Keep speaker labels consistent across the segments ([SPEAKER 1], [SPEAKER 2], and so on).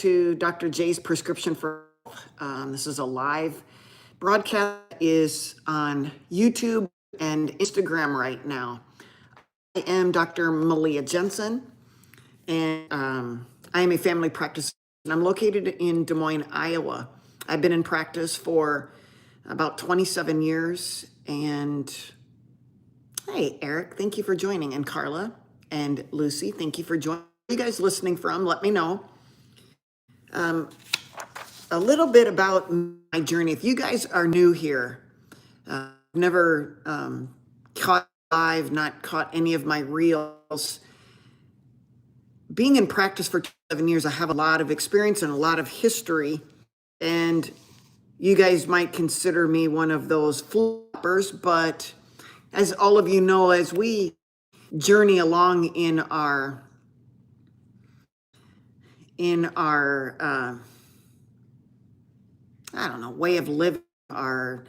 [SPEAKER 1] to Dr. J's Prescription for this is a live broadcast, is on YouTube and Instagram right now. I am Dr. Malea Jensen, and I am a family practice, and I'm located in Des Moines, Iowa. I've been in practice for about 27 years, and hey, Eric, thank you for joining, and Carla and Lucy, thank you for joining. Where are you guys listening from? Let me know. A little bit about my journey. If you guys are new here, never caught live, not caught any of my reels. Being in practice for 7 years, I have a lot of experience and a lot of history, and you guys might consider me one of those floppers, but as all of you know, as we journey along in our I don't know, way of living, our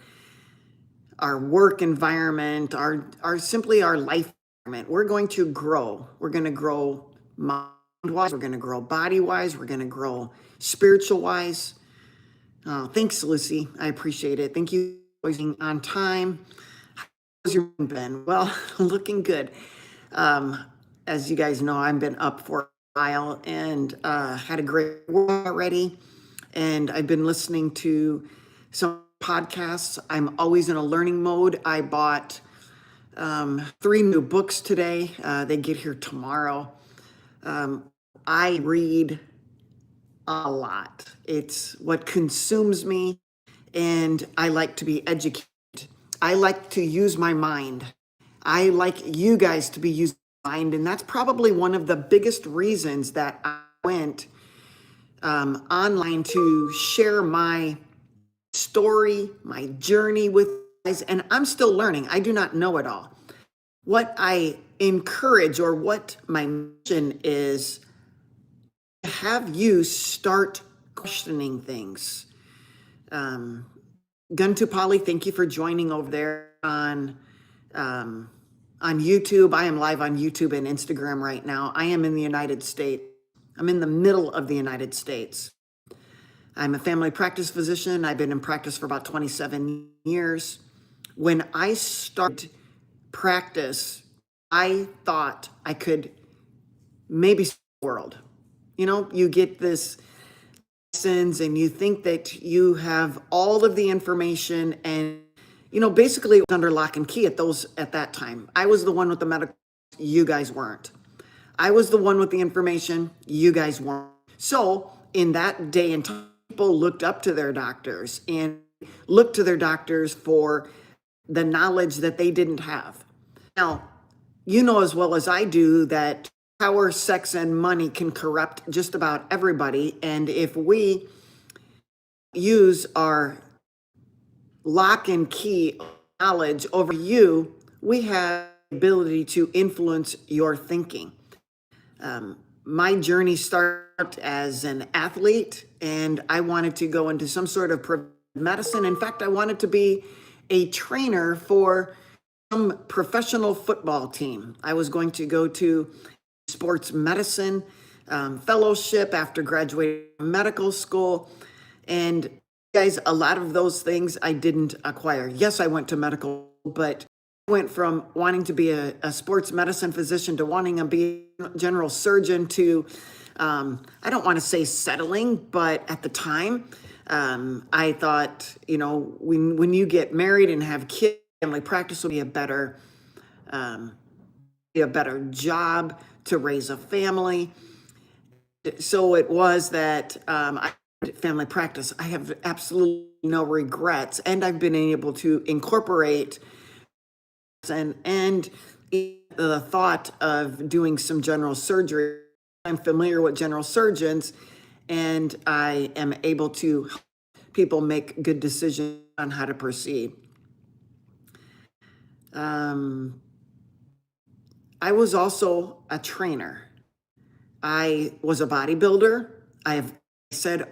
[SPEAKER 1] work environment, our simply our life environment, we're going to grow. We're going to grow mind-wise, we're going to grow body-wise, we're going to grow spiritual-wise. Oh, thanks, Lucy. I appreciate it. Thank you for being on time. How's your morning been? Well, looking good. As you guys know, I've been up for a while and had a great work already. And I've been listening to some podcasts. I'm always in a learning mode. I bought 3 new books today. They get here tomorrow. I read a lot. It's what consumes me, and I like to be educated. I like to use my mind. I like you guys to be using my mind, and that's probably one of the biggest reasons that I went online to share my story, my journey with you guys, and I'm still learning. I do not know it all. What I encourage, or what my mission is, to have you start questioning things. Gun to Polly, thank you for joining over there on YouTube. I am live on YouTube and Instagram right now. I am in the United States. I'm in the middle of the United States. I'm a family practice physician. I've been in practice for about 27 years. When I started practice, I thought I could maybe save the world. You know, you get this license and you think that you have all of the information, and, you know, basically it was under lock and key at that time. I was the one with the medical, you guys weren't. I was the one with the information, you guys weren't. So in that day and time, people looked up to their doctors and looked to their doctors for the knowledge that they didn't have. Now, you know as well as I do that power, sex, and money can corrupt just about everybody. And if we use our lock and key knowledge over you, we have the ability to influence your thinking. My journey started as an athlete, and I wanted to go into some sort of medicine. In fact, I wanted to be a trainer for some professional football team. I was going to go to sports medicine fellowship after graduating from medical school. And guys, a lot of those things I didn't acquire. Yes, I went to medical, but I went from wanting to be a sports medicine physician to wanting to be a general surgeon to, I don't want to say settling, but at the time, I thought, you know, when you get married and have kids, family practice will be a better job to raise a family. So it was that I did family practice. I have absolutely no regrets, and I've been able to incorporate and the thought of doing some general surgery. I'm familiar with general surgeons, and I am able to help people make good decisions on how to proceed. I was also a trainer. I was a bodybuilder. I have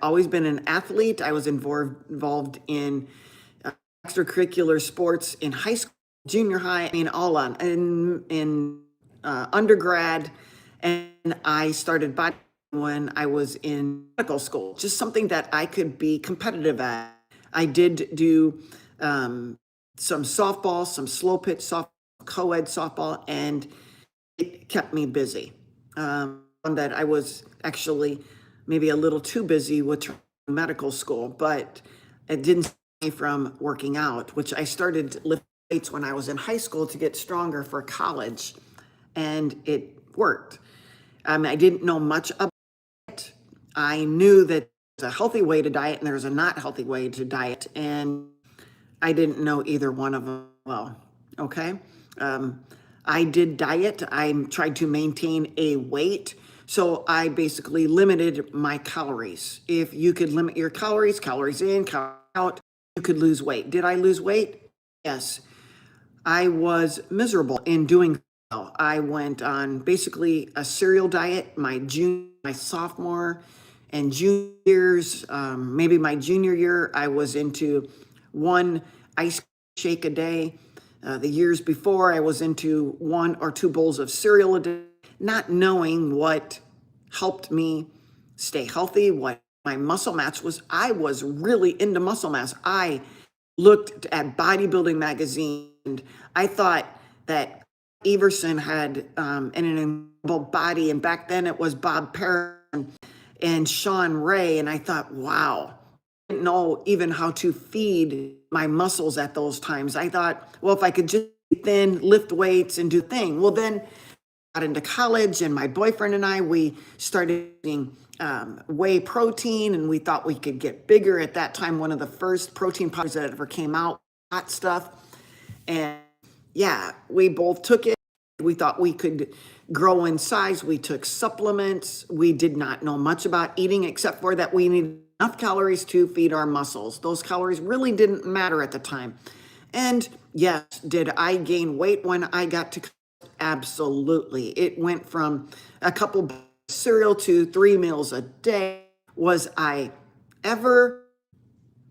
[SPEAKER 1] always been an athlete. I was involved in extracurricular sports in high school, junior high, all on in undergrad, and I started bodybuilding when I was in medical school, just something that I could be competitive at. I did do some softball, some slow pitch softball, co-ed softball, and it kept me busy. That I was actually maybe a little too busy with medical school, but it didn't stop me from working out, which I started lifting weights when I was in high school to get stronger for college, and it worked. I didn't know much about it. I knew that there's a healthy way to diet and there's a not healthy way to diet, and I didn't know either one of them well. Okay. I did diet. I tried to maintain a weight. So I basically limited my calories. If you could limit your calories, calories in, calories out, you could lose weight. Did I lose weight? Yes. I was miserable in doing so. I went on basically a cereal diet my sophomore and junior years. Maybe my junior year, I was into one ice shake a day. The years before, I was into 1 or 2 bowls of cereal a day, not knowing what helped me stay healthy, what my muscle mass was. I was really into muscle mass. I looked at Bodybuilding magazine, and I thought that Everson had an incredible body, and back then it was Bob Perrin and Sean Ray, and I thought, wow. Didn't know even how to feed my muscles at those times. I thought, well, if I could just then lift weights and do thing. Well, then I got into college, and my boyfriend and I, we started eating whey protein, and we thought we could get bigger. At that time, one of the first protein powders that ever came out, hot stuff. And yeah, we both took it. We thought we could grow in size. We took supplements. We did not know much about eating except for that we needed enough calories to feed our muscles. Those calories really didn't matter at the time. And yes, did I gain weight when I got to college? Absolutely. It went from a couple of cereal to 3 meals a day. Was I ever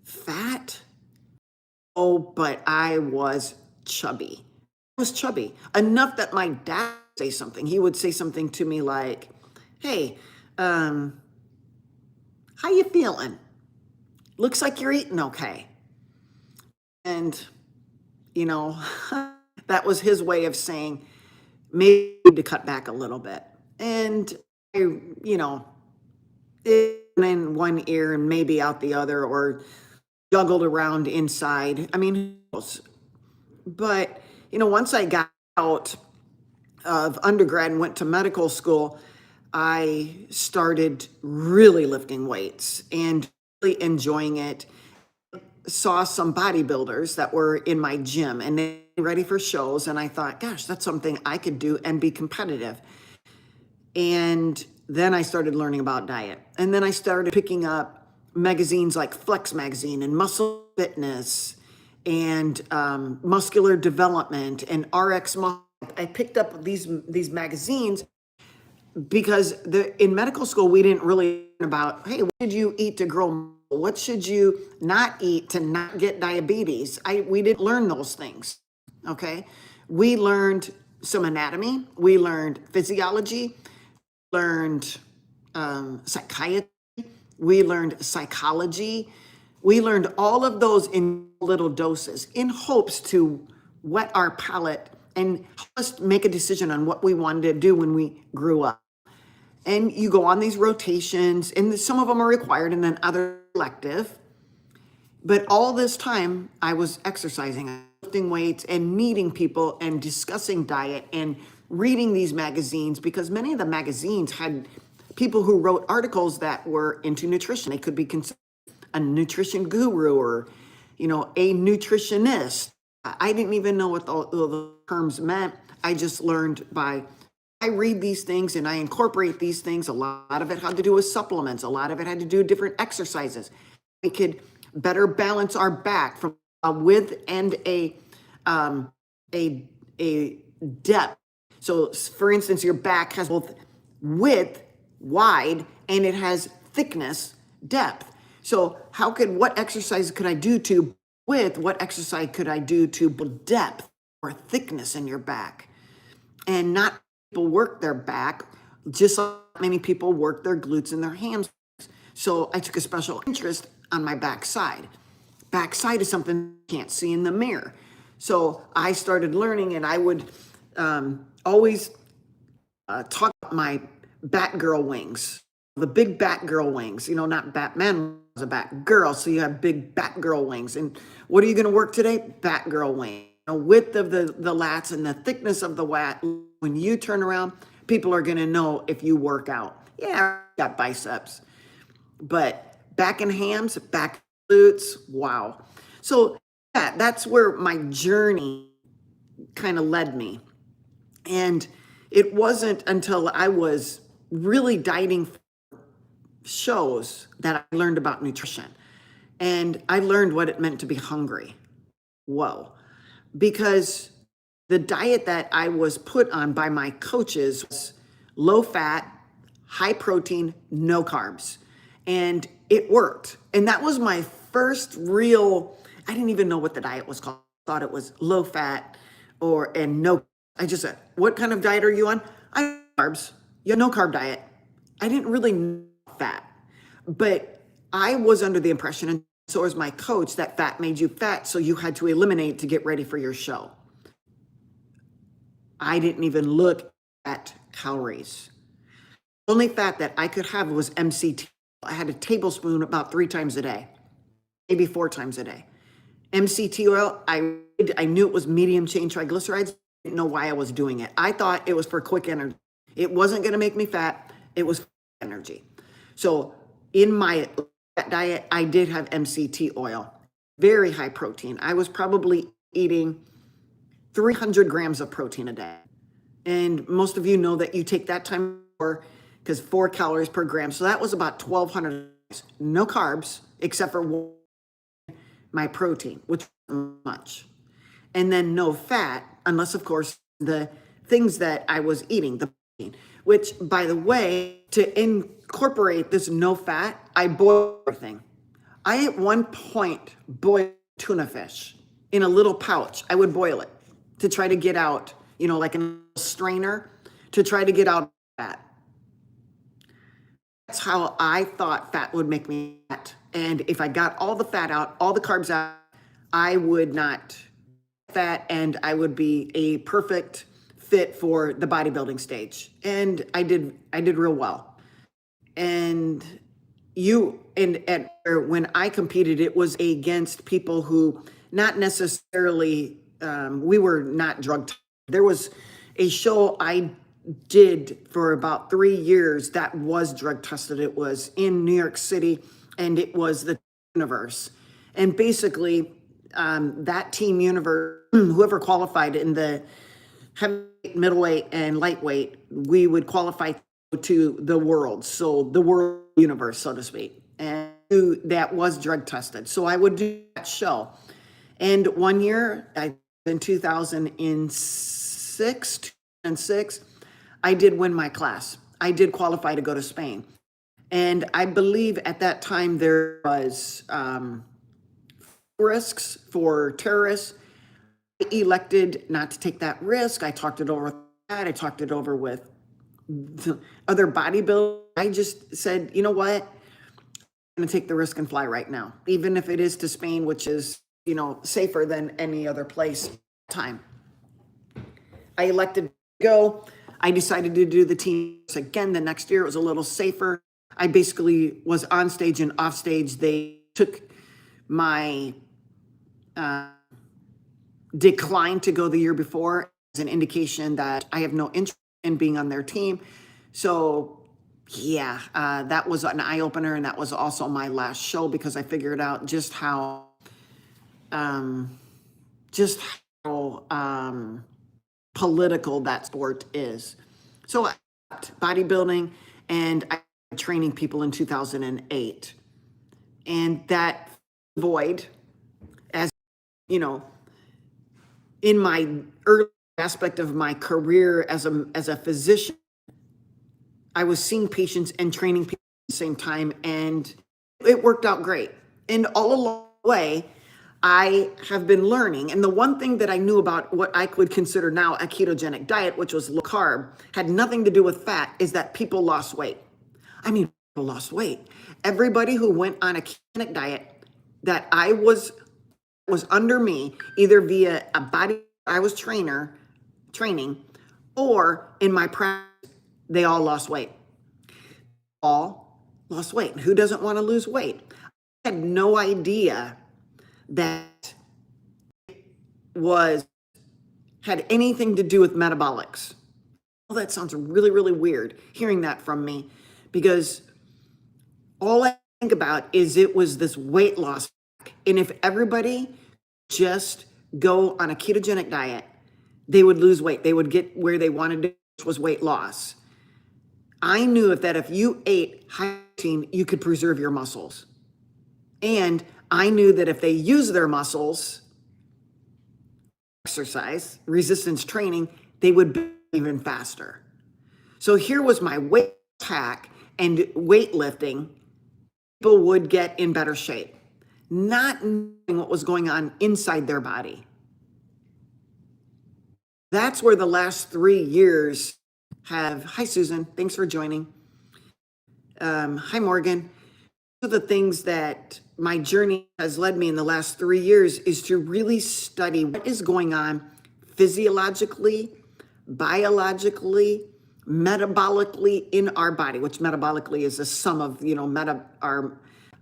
[SPEAKER 1] fat? Oh, but I was chubby. I was chubby enough that my dad would say something. He would say something to me like, hey, how you feeling? Looks like you're eating okay. And, you know, that was his way of saying, maybe to cut back a little bit. And I, you know, in one ear and maybe out the other, or juggled around inside. I mean, who knows? But, you know, once I got out of undergrad and went to medical school, I started really lifting weights and really enjoying it. Saw some bodybuilders that were in my gym and they were ready for shows. And I thought, gosh, that's something I could do and be competitive. And then I started learning about diet. And then I started picking up magazines like Flex Magazine and Muscle Fitness and Muscular Development and RX Muscle. I picked up these magazines because in medical school, we didn't really learn about, hey, what should you eat to grow muscle? What should you not eat to not get diabetes? We didn't learn those things, okay? We learned some anatomy. We learned physiology. Learned psychiatry. We learned psychology. We learned all of those in little doses in hopes to whet our palate and help us make a decision on what we wanted to do when we grew up. And you go on these rotations, and some of them are required and then others elective. But all this time I was exercising, lifting weights, and meeting people and discussing diet and reading these magazines, because many of the magazines had people who wrote articles that were into nutrition. They could be considered a nutrition guru or, you know, a nutritionist. I didn't even know what the terms meant. I just learned I read these things and I incorporate these things. A lot of it had to do with supplements. A lot of it had to do with different exercises. We could better balance our back from a width and a depth. So for instance, your back has both width, wide, and it has thickness, depth. So what exercise could I do to width? What exercise could I do to depth or thickness in your back? And not people work their back just like many people work their glutes and their hamstrings. So I took a special interest on my backside. Backside is something you can't see in the mirror. So I started learning, and I would always talk about my Batgirl wings, the big Batgirl wings, not Batman was a Batgirl. So you have big Batgirl wings. And what are you going to work today? Batgirl wing. The width of the lats and the thickness of the lat. When you turn around, people are going to know if you work out. Yeah, I got biceps, but back and hams, back glutes, wow. So that's where my journey kind of led me. And it wasn't until I was really dieting for shows that I learned about nutrition. And I learned what it meant to be hungry. Whoa. Because the diet that I was put on by my coaches was low fat, high protein, no carbs. And it worked. And that was my first real, I didn't even know what the diet was called. I thought it was low fat and no. I just said, what kind of diet are you on? I carbs. You no carb diet. I didn't really know fat, but I was under the impression, and so was my coach, that fat made you fat, so you had to eliminate to get ready for your show. I didn't even look at calories. The only fat that I could have was MCT. I had a tablespoon about 3 times a day, maybe 4 times a day. MCT oil, I knew it was medium chain triglycerides. I didn't know why I was doing it. I thought it was for quick energy. It wasn't going to make me fat. It was energy. So in my diet, I did have MCT oil, very high protein. I was probably eating 300 grams of protein a day. And most of you know that you take that time because 4 calories per gram. So that was about 1,200. No carbs except for my protein, which was much. And then no fat, unless, of course, the things that I was eating, the protein, which, by the way, to incorporate this no fat, I boil everything. I, at one point, boiled tuna fish in a little pouch. I would boil it to try to get out, like a strainer, to try to get out fat. That's how I thought fat would make me fat. And if I got all the fat out, all the carbs out, I would not fat, and I would be a perfect fit for the bodybuilding stage. And I did real well. And when I competed, it was against people who not necessarily, we were not drug tested. There was a show I did for about 3 years that was drug tested. It was in New York City, and it was the universe. And basically, that team universe, whoever qualified in the heavyweight, middleweight, and lightweight, we would qualify to the world. So the world universe, so to speak. And that was drug tested. So I would do that show. And one year, in 2006, I did win my class. I did qualify to go to Spain. And I believe at that time there was risks for terrorists. I elected not to take that risk. I talked it over with that. I talked it over with the other bodybuilders. I just said, you know what? I'm going to take the risk and fly right now, even if it is to Spain, which is, safer than any other place at the time. I elected to go. I decided to do the team again the next year. It was a little safer. I basically was on stage and off stage. They took my decline to go the year before as an indication that I have no interest in being on their team. So yeah, that was an eye opener, and that was also my last show because I figured out just how political that sport is. So I stopped bodybuilding, and I started training people in 2008, and that void, as in my early aspect of my career as a physician, I was seeing patients and training people at the same time, and it worked out great. And all along the way, I have been learning, and the one thing that I knew about what I would consider now a ketogenic diet, which was low carb, had nothing to do with fat, is that people lost weight. I mean, people lost weight. Everybody who went on a ketogenic diet that was under me, either via a body I was training, or in my practice, they all lost weight. All lost weight. Who doesn't want to lose weight? I had no idea that had anything to do with metabolics. Well, that sounds really, really weird hearing that from me, because all I think about is it was this weight loss. And if everybody just go on a ketogenic diet, they would lose weight. They would get where they wanted to, which was weight loss. I knew that if you ate high protein, you could preserve your muscles. And I knew that if they use their muscles, exercise, resistance training, they would be even faster. So here was my weight hack, and weightlifting, people would get in better shape, not knowing what was going on inside their body. That's where the last 3 years hi Susan, thanks for joining. Hi Morgan. One of the things that my journey has led me in the last 3 years is to really study what is going on physiologically, biologically, metabolically in our body, which metabolically is a sum of,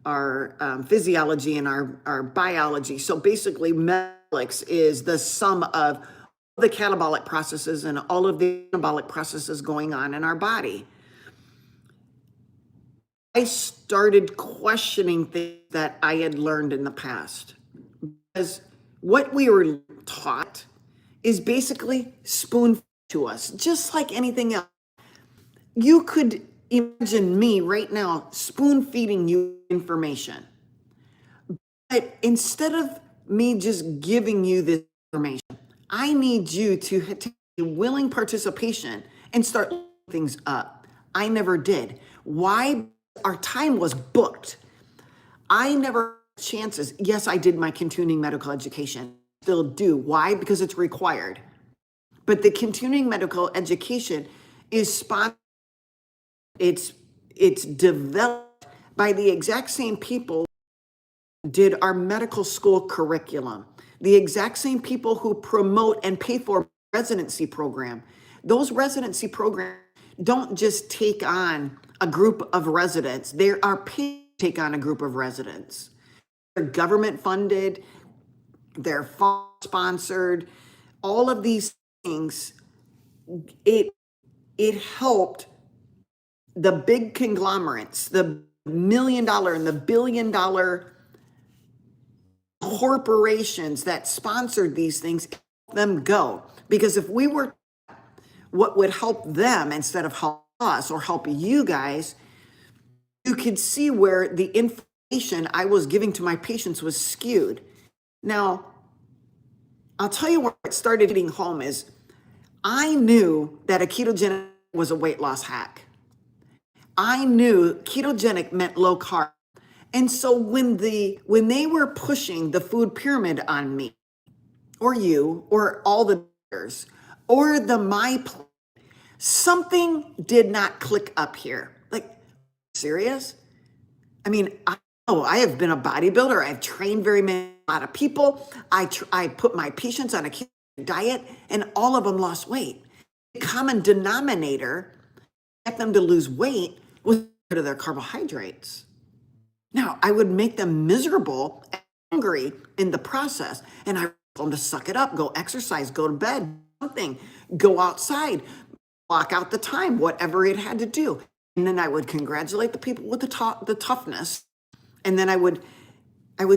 [SPEAKER 1] our physiology and our biology. So basically, metabolics is the sum of the catabolic processes and all of the anabolic processes going on in our body. I started questioning things that I had learned in the past, because what we were taught is basically spoon to us, just like anything else. You could imagine me right now spoon feeding you information, but instead of me just giving you this information, I need you to take a willing participation and start looking things up. I never did. Why? Our time was booked. I never had chances. Yes, I did my continuing medical education. Still do. Why? Because it's required. But the continuing medical education is sponsored. It's developed by the exact same people who did our medical school curriculum, the exact same people who promote and pay for residency program. Those residency programs don't just take on a group of residents. They are paid to take on a group of residents. They're government funded, they're sponsored, all of these things. It helped the big conglomerates, the $1 million and the $1 billion corporations that sponsored these things, them go. Because if we were what would help them instead of help us or help you guys, you could see where the information I was giving to my patients was skewed. Now, I'll tell you where it started hitting home is I knew that a ketogenic was a weight loss hack. I knew ketogenic meant low carb. And so when they were pushing the food pyramid on me, or you, or all the others, or the MyPlan, something did not click up here. Like, serious? I mean, I have been a bodybuilder. I've trained a lot of people. I put my patients on a keto diet, and all of them lost weight. The common denominator to get them to lose weight was rid of their carbohydrates. Now, I would make them miserable and hungry in the process, and I told them to suck it up, go exercise, go to bed, something, go outside, block out the time, whatever it had to do. And then I would congratulate the people with the toughness, and then I would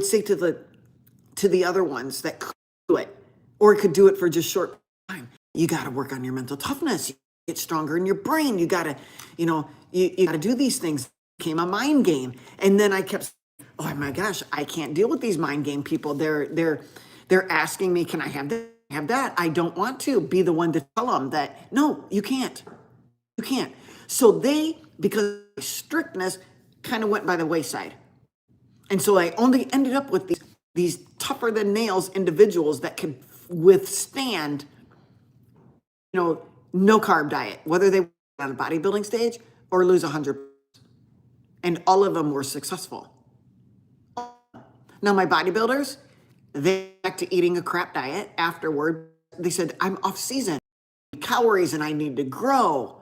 [SPEAKER 1] say to the other ones that could do it, or could do it for just short time, you got to work on your mental toughness. You get stronger in your brain. You got to, you got to do these things. It became a mind game. And then I kept saying, oh my gosh, I can't deal with these mind game people. They're asking me, can I have this? Have that? I don't want to be the one to tell them that, no, you can't. You can't. So because of strictness, kind of went by the wayside. And so I only ended up with these these tougher than nails individuals that could withstand, no carb diet, whether they were on a bodybuilding stage or lose 100. And all of them were successful. Now, my bodybuilders, they went back to eating a crap diet afterward. They said, I'm off season, calories, and I need to grow.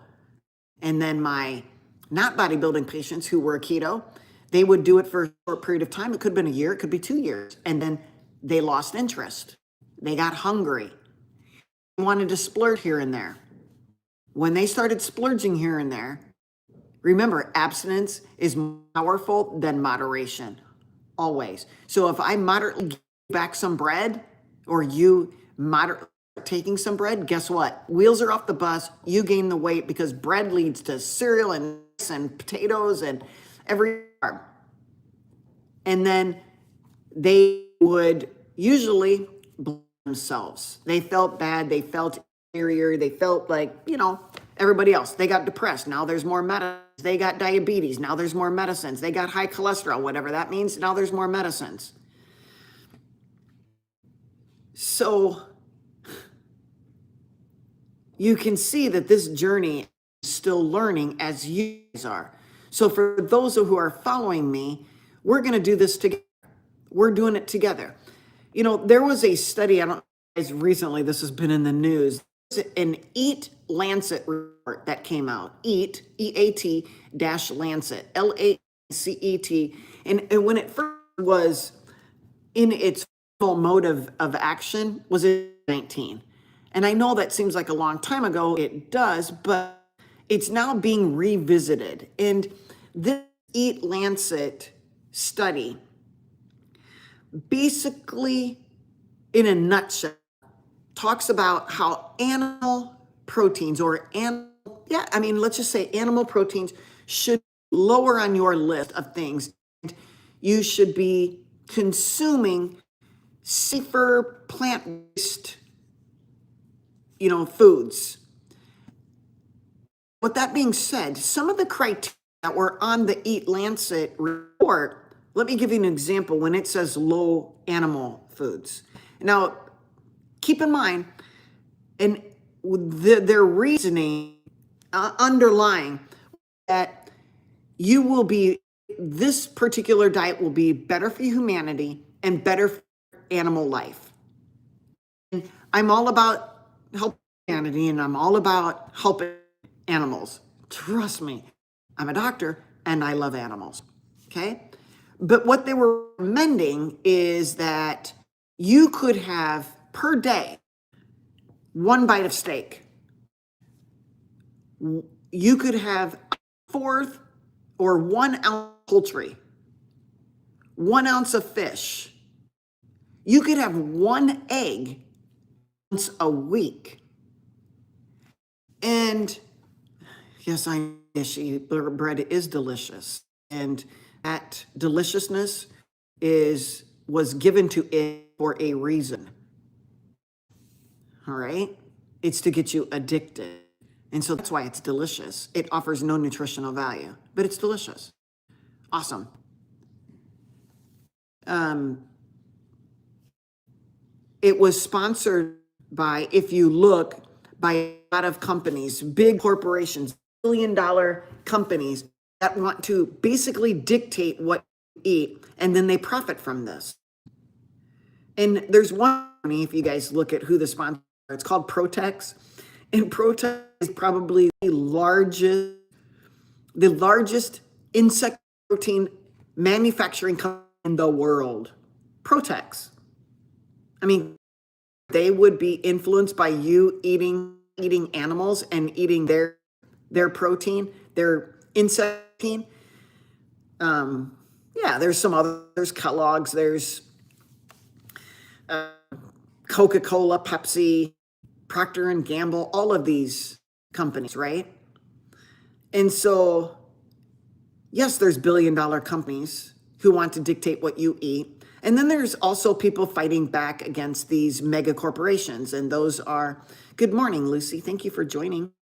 [SPEAKER 1] And then my not bodybuilding patients who were keto, they would do it for a short period of time. It could have been a year, it could be 2 years. And then they lost interest. They got hungry. They wanted to splurge here and there. When they started splurging here and there, remember, abstinence is more powerful than moderation, always. So if I moderately give back some bread, or you moderately taking some bread, guess what? Wheels are off the bus. You gain the weight because bread leads to cereal and potatoes and every carb. And then they would usually blame themselves. They felt bad. They felt inferior. They felt like, everybody else. They got depressed. Now there's more medicines. They got diabetes. Now there's more medicines. They got high cholesterol, whatever that means. Now there's more medicines. So you can see that this journey is still learning as you guys are. So for those who are following me, we're going to do this together. We're doing it together. There was a study, I don't know as recently, this has been in the news, an Eat Lancet report that came out. Eat, E-A-T Lancet, L-A-C-E-T. And when it first was in its full mode of action was in 19. And I know that seems like a long time ago. It does, but it's now being revisited. And this Eat Lancet study, basically, in a nutshell, talks about how animal proteins let's just say animal proteins should be lower on your list of things. You should be consuming safer plant-based, foods. With that being said, some of the criteria that were on the Eat Lancet report, let me give you an example when it says low animal foods. Now, keep in mind, and their reasoning underlying that this particular diet will be better for humanity and better for animal life. And I'm all about helping humanity, and I'm all about helping animals. Trust me, I'm a doctor and I love animals. Okay? But what they were recommending is that you could have per day 1 bite of steak. You could have 1/4 or 1 ounce of poultry, 1 ounce of fish. You could have 1 egg once a week. And yes, bread is delicious. And that deliciousness was given to it for a reason. All right? It's to get you addicted. And so that's why it's delicious. It offers no nutritional value, but it's delicious. Awesome. It was sponsored by, if you look, by a lot of companies, big corporations, billion-dollar companies that want to basically dictate what you eat, and then they profit from this. And there's one company, if you guys look at who the sponsor is, it's called Protex. And Protex is probably the largest insect protein manufacturing company in the world. Protex. I mean, they would be influenced by you eating animals and eating their protein, their insect protein. There's some other, there's Kellogg's, there's Coca-Cola, Pepsi, Procter & Gamble, all of these companies, right? And so, yes, there's billion-dollar companies who want to dictate what you eat. And then there's also people fighting back against these mega corporations. And those are, good morning, Lucy. Thank you for joining.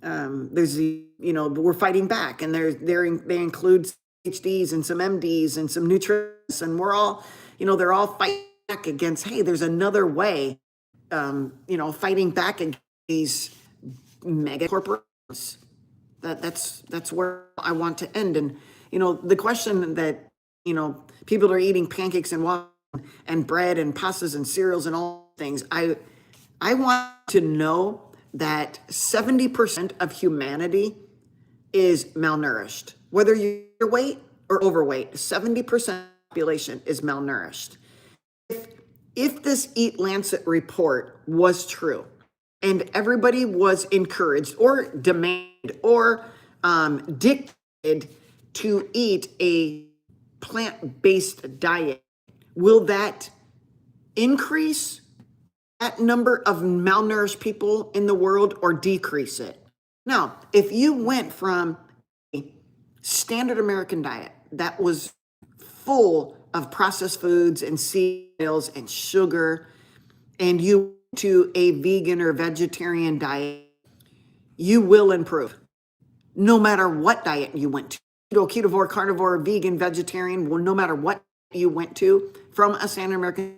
[SPEAKER 1] We're fighting back, and they include PhDs and some MDs and some nutritionists, and we're all they're all fighting back against, hey, there's another way, fighting back against these mega corporations. That's where I want to end. And, the question that, people are eating pancakes and water and bread and pastas and cereals and all things. I want to know that 70% of humanity is malnourished. Whether you're overweight or overweight, 70% of the population is malnourished. If this Eat Lancet report was true and everybody was encouraged or demanded or dictated to eat a plant-based diet, will that increase that number of malnourished people in the world or decrease it? Now, if you went from a standard American diet that was full of processed foods and cereals and sugar, and you went to a vegan or vegetarian diet, you will improve. No matter what diet you went to. Ketovore, carnivore, vegan, vegetarian, well, no matter what you went to from a standard American,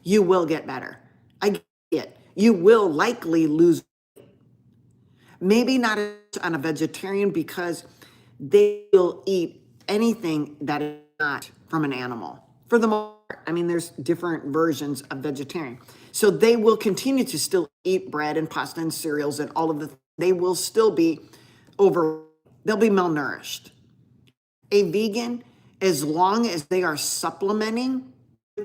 [SPEAKER 1] you will get better. I get it. You will likely lose weight. Maybe not on a vegetarian because they will eat anything that is not from an animal. For the most part, there's different versions of vegetarian. So they will continue to still eat bread and pasta and cereals and all of they will still be they'll be malnourished. A vegan, as long as they are supplementing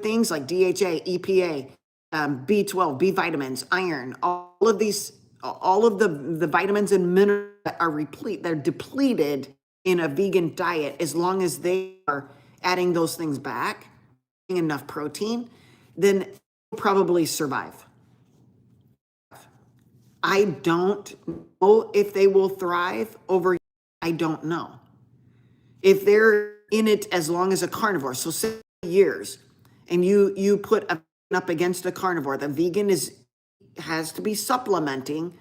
[SPEAKER 1] things like DHA, EPA, B12, B vitamins, iron, all of the vitamins and minerals that are they're depleted in a vegan diet, as long as they are adding those things back, enough protein, then they'll probably survive. I don't know if they will thrive over, I don't know. If they're in it as long as a carnivore, so 7 years, and you put up against a carnivore, the vegan has to be supplementing.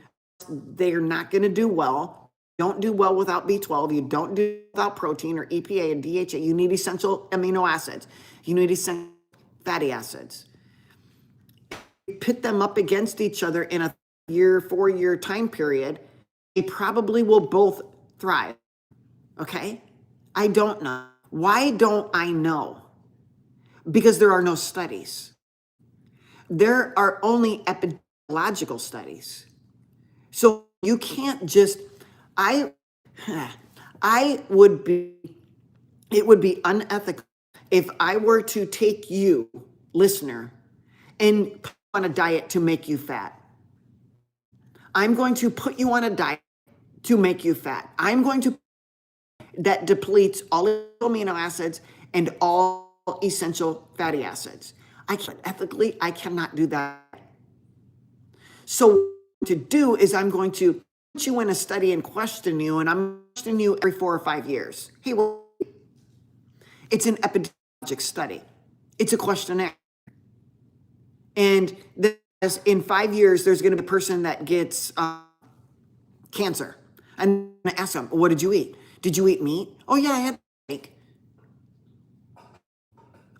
[SPEAKER 1] They're not going to do well. Don't do well without B12. You don't do without protein or EPA and DHA. You need essential amino acids. You need essential fatty acids. You pit them up against each other in a 4-year time period, they probably will both thrive. Okay? I don't know. Why don't I know? Because there are no studies. There are only epidemiological studies. So you can't just, it would be unethical if I were to take you, listener, and put you on a diet to make you fat. I'm going to put you on a diet to make you fat. I'm going to that depletes all amino acids and all essential fatty acids. Ethically, I cannot do that. So what to do is I'm going to put you in a study and question you, and I'm questioning you every 4 or 5 years. Hey, well, it's an epidemiologic study. It's a questionnaire. And in 5 years, there's going to be a person that gets cancer. And I'm going to ask them, what did you eat? Did you eat meat? Oh, yeah, I had steak.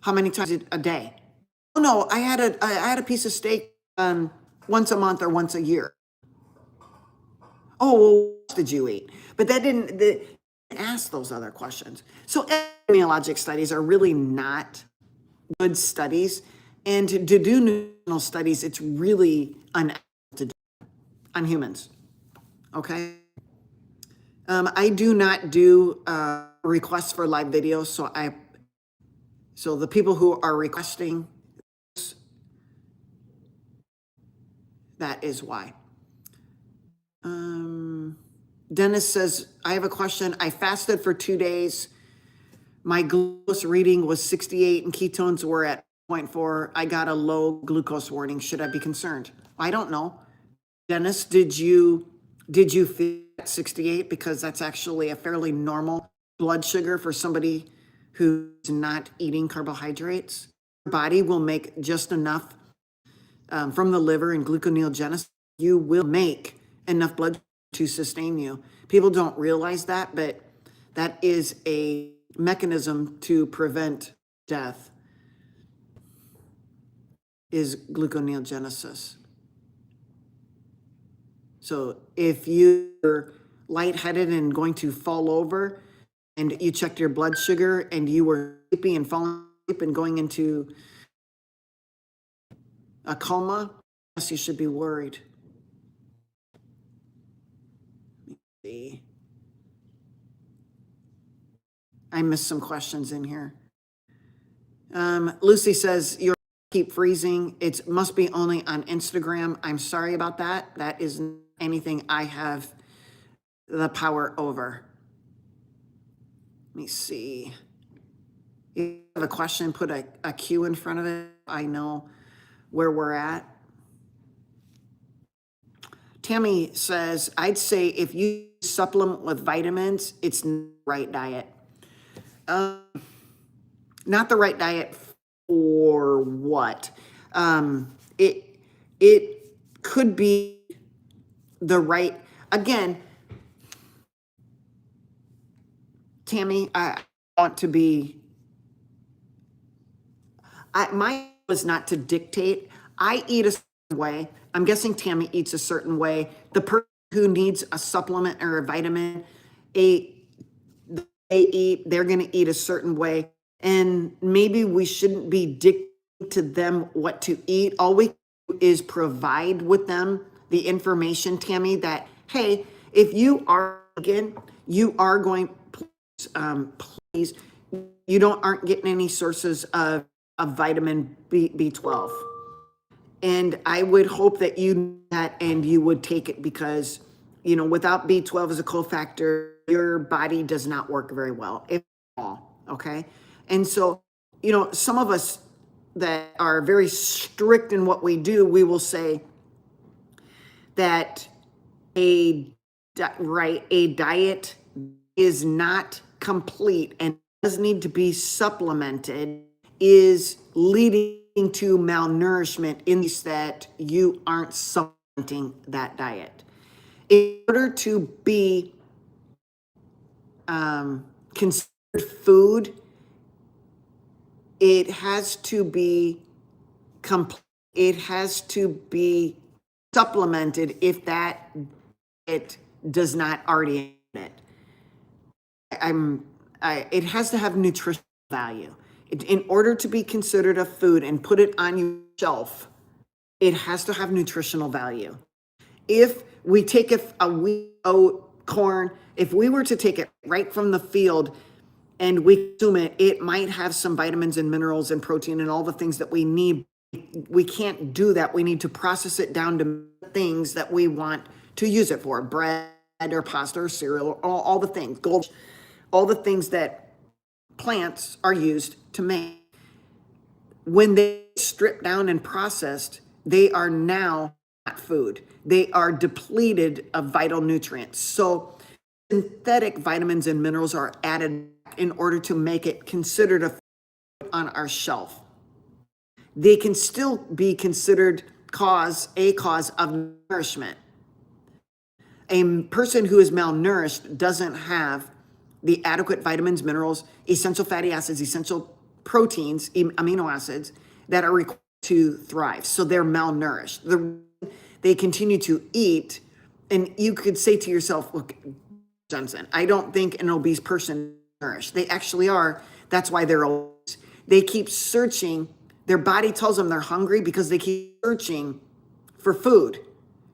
[SPEAKER 1] How many times a day? Oh, no, I had a piece of steak once a month or once a year. Oh, well, what did you eat? But that didn't ask those other questions. So epidemiologic studies are really not good studies. And to do nutritional studies, it's really unethical to do on humans. Okay? I do not do requests for live videos, so the people who are requesting, that is why. Dennis says, I have a question. I fasted for 2 days. My glucose reading was 68 and ketones were at 0.4. I got a low glucose warning. Should I be concerned? I don't know. Dennis, did you feel at 68? Because that's actually a fairly normal blood sugar for somebody who's not eating carbohydrates. Your body will make just enough from the liver and gluconeogenesis. You will make enough blood to sustain you. People don't realize that, but that is a mechanism to prevent death. is gluconeogenesis. So if you're lightheaded and going to fall over and you checked your blood sugar and you were sleepy and falling asleep and going into a coma, yes, you should be worried. Let me see. I missed some questions in here. Lucy says, you're keep freezing. It must be only on Instagram. I'm sorry about that. That isn't anything I have the power over. Let me see. If you have a question, put a Q in front of it. I know where we're at. Tammy says, I'd say if you supplement with vitamins, it's not the right diet. Not the right diet for what? It could be the right, again, Tammy, I want to be, my goal is not to dictate. I eat a certain way. I'm guessing Tammy eats a certain way. The person who needs a supplement or a vitamin, they're going to eat a certain way. And maybe we shouldn't be dictating to them what to eat. All we do is provide with them the information, Tammy, that, hey, if you are vegan, you are going, please, you aren't getting any sources of vitamin B12. And I would hope that you knew that and you would take it because, without B12 as a cofactor, your body does not work very well, if at all, okay? And so, some of us that are very strict in what we do, we will say that a diet is not complete and does need to be supplemented, is leading to malnourishment in that you aren't supplementing that diet. In order to be considered food, it has to be complete. It has to be supplemented if that it does not already have it. It has to have nutritional value. In order to be considered a food and put it on your shelf, it has to have nutritional value. If we take a wheat, oat, corn, if we were to take it right from the field and we consume it, it might have some vitamins and minerals and protein and all the things that we need. We can't do that. We need to process it down to things that we want to use it for, bread or pasta or cereal, or all the things, gold, all the things that plants are used to make. When they strip down and processed, they are now not food. They are depleted of vital nutrients. So synthetic vitamins and minerals are added in order to make it considered a food on our shelf. They can still be considered a cause of nourishment. A person who is malnourished doesn't have the adequate vitamins, minerals, essential fatty acids, essential proteins, amino acids that are required to thrive. So they're malnourished. They continue to eat, and you could say to yourself, look, Jensen, I don't think an obese person is nourished. They actually are. That's why they're obese. They keep searching. Their body tells them they're hungry because they keep searching for food.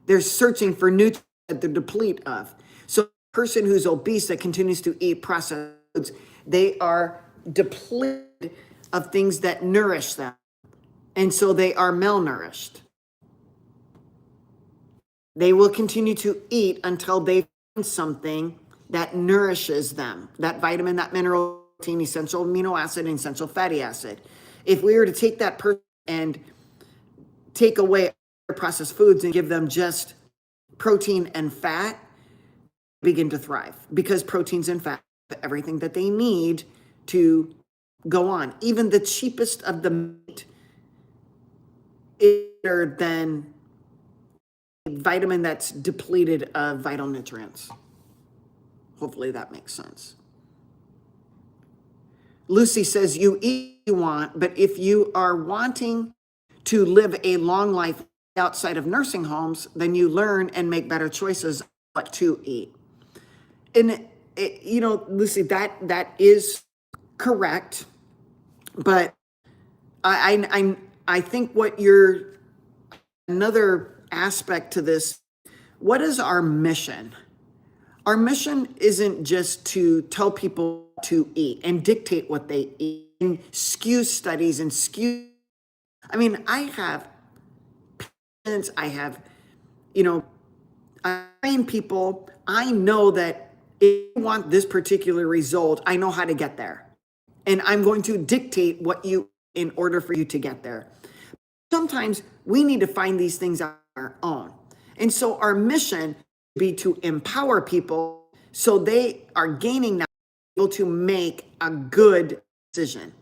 [SPEAKER 1] They're searching for nutrients that they're depleted of. So a person who's obese that continues to eat processed foods, they are depleted of things that nourish them. And so they are malnourished. They will continue to eat until they find something that nourishes them, that vitamin, that mineral, protein, essential amino acid, and essential fatty acid. If we were to take that person and take away processed foods and give them just protein and fat, begin to thrive, because proteins and fat have everything that they need to go on. Even the cheapest of the meat is better than a vitamin that's depleted of vital nutrients. Hopefully that makes sense. Lucy says, you eat what you want, but if you are wanting to live a long life outside of nursing homes, then you learn and make better choices what to eat. And Lucy, that is correct, but I think another aspect to this, what is our mission? Our mission isn't just to tell people to eat and dictate what they eat and skew studies and skew. I mean, I have patients, I train people. I know that if you want this particular result, I know how to get there. And I'm going to dictate what you in order for you to get there. Sometimes we need to find these things on our own. And so our mission would be to empower people so they are gaining knowledge, able to make a good decision.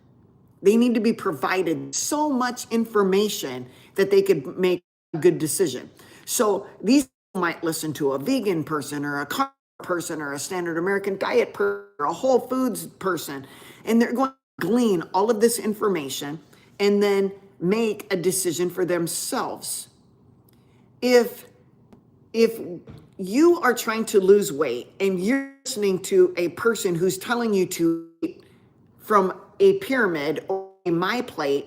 [SPEAKER 1] They need to be provided so much information that they could make a good decision. So these people might listen to a vegan person or a carnivore person or a standard American diet person or a whole foods person, and they're going to glean all of this information and then make a decision for themselves. If you are trying to lose weight and you're listening to a person who's telling you to eat from a pyramid or a my plate,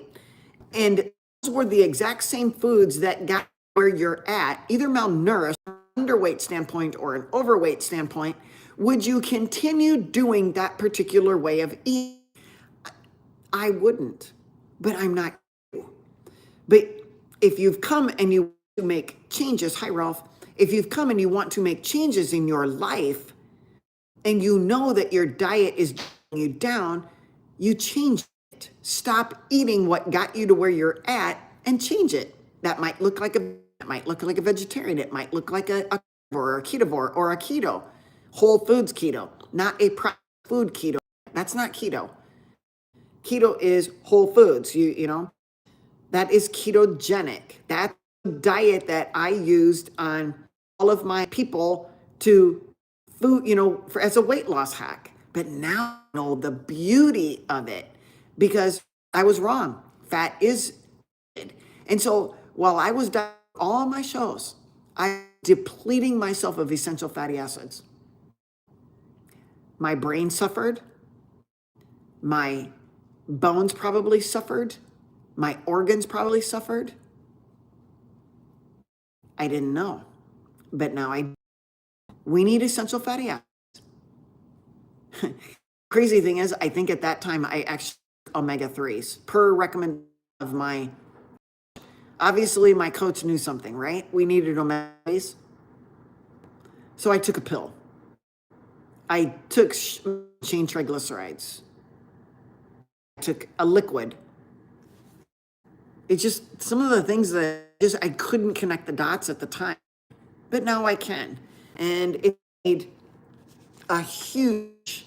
[SPEAKER 1] and those were the exact same foods that got where you're at, either malnourished, underweight standpoint or an overweight standpoint, would you continue doing that particular way of eating? I wouldn't, but I'm not. But if you've come and you want to make changes, hi Ralph, if you've come and you want to make changes in your life and you know that your diet is bringing you down, you change it. Stop eating what got you to where you're at and change it. That might look like a vegetarian. It might look like a carnivore or a ketovore or a keto, whole foods keto, not a processed food keto. That's not keto. Keto is whole foods. That is ketogenic. That's the diet that I used on all of my people to food, as a weight loss hack. But now I know the beauty of it because I was wrong. Fat is good. And so while I was dieting all my shows, I'm depleting myself of essential fatty acids. My brain suffered. My bones probably suffered. My organs probably suffered. I didn't know, but now we need essential fatty acids. Crazy thing is, I think at that time I actually took omega-3s per recommendation of obviously my coach knew something, right? We needed omega-3s. So I took a pill. I took chain triglycerides. I took a liquid. It's just some of the things that I couldn't connect the dots at the time, but now I can. And it made a huge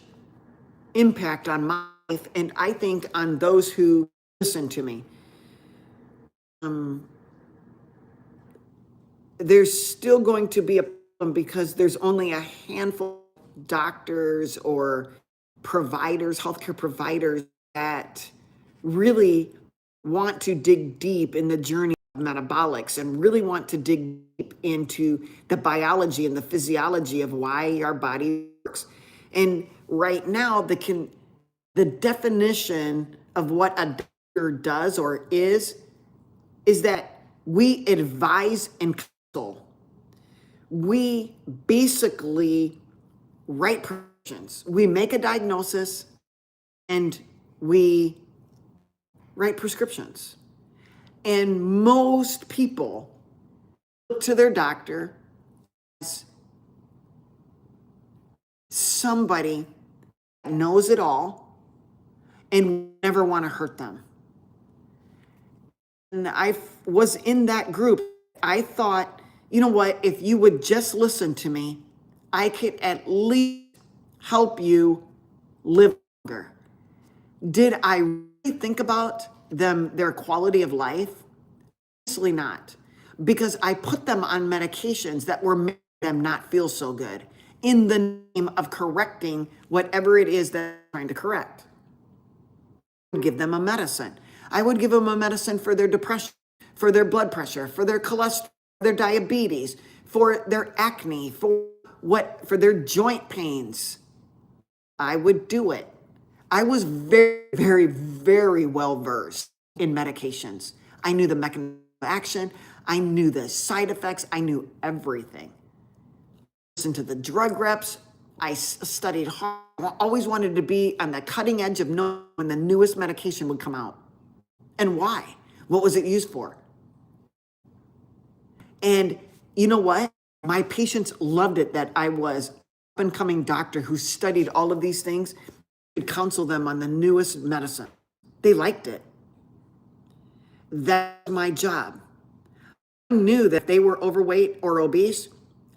[SPEAKER 1] impact on my life, and I think on those who listen to me. There's still going to be a problem because there's only a handful of doctors or providers, healthcare providers that really want to dig deep in the journey of metabolics and really want to dig deep into the biology and the physiology of why our body works. And right now, the definition of what a doctor does or is that we advise and counsel. We basically write prescriptions. We make a diagnosis and we write prescriptions. And most people look to their doctor as somebody that knows it all and never want to hurt them. And I was in that group. I thought, you know what, if you would just listen to me, I could at least help you live longer. Did I really think about their quality of life? Obviously not, because I put them on medications that were making them not feel so good in the name of correcting whatever it is that I'm trying to correct. I would give them a medicine. I would give them a medicine for their depression, for their blood pressure, for their cholesterol, their diabetes, for their acne, for their joint pains, I would do it. I was very, very, very well versed in medications. I knew the mechanism of action. I knew the side effects. I knew everything. Listened to the drug reps. I studied hard. I always wanted to be on the cutting edge of knowing when the newest medication would come out and why. What was it used for? And you know what? My patients loved it that I was an up-and-coming doctor who studied all of these things, could counsel them on the newest medicine. They liked it. That's my job. I knew that they were overweight or obese.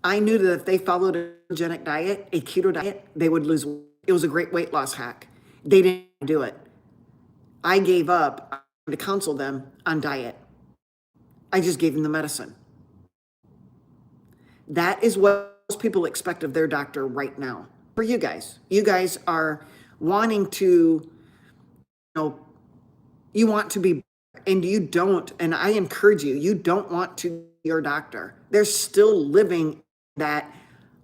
[SPEAKER 1] I knew that if they followed a ketogenic diet, a keto diet, they would lose weight. It was a great weight loss hack. They didn't do it. I gave up to counsel them on diet. I just gave them the medicine. That is what most people expect of their doctor right now. For you guys are wanting to, you want to be, and you don't, and I encourage you, you don't want to be your doctor. They're still living that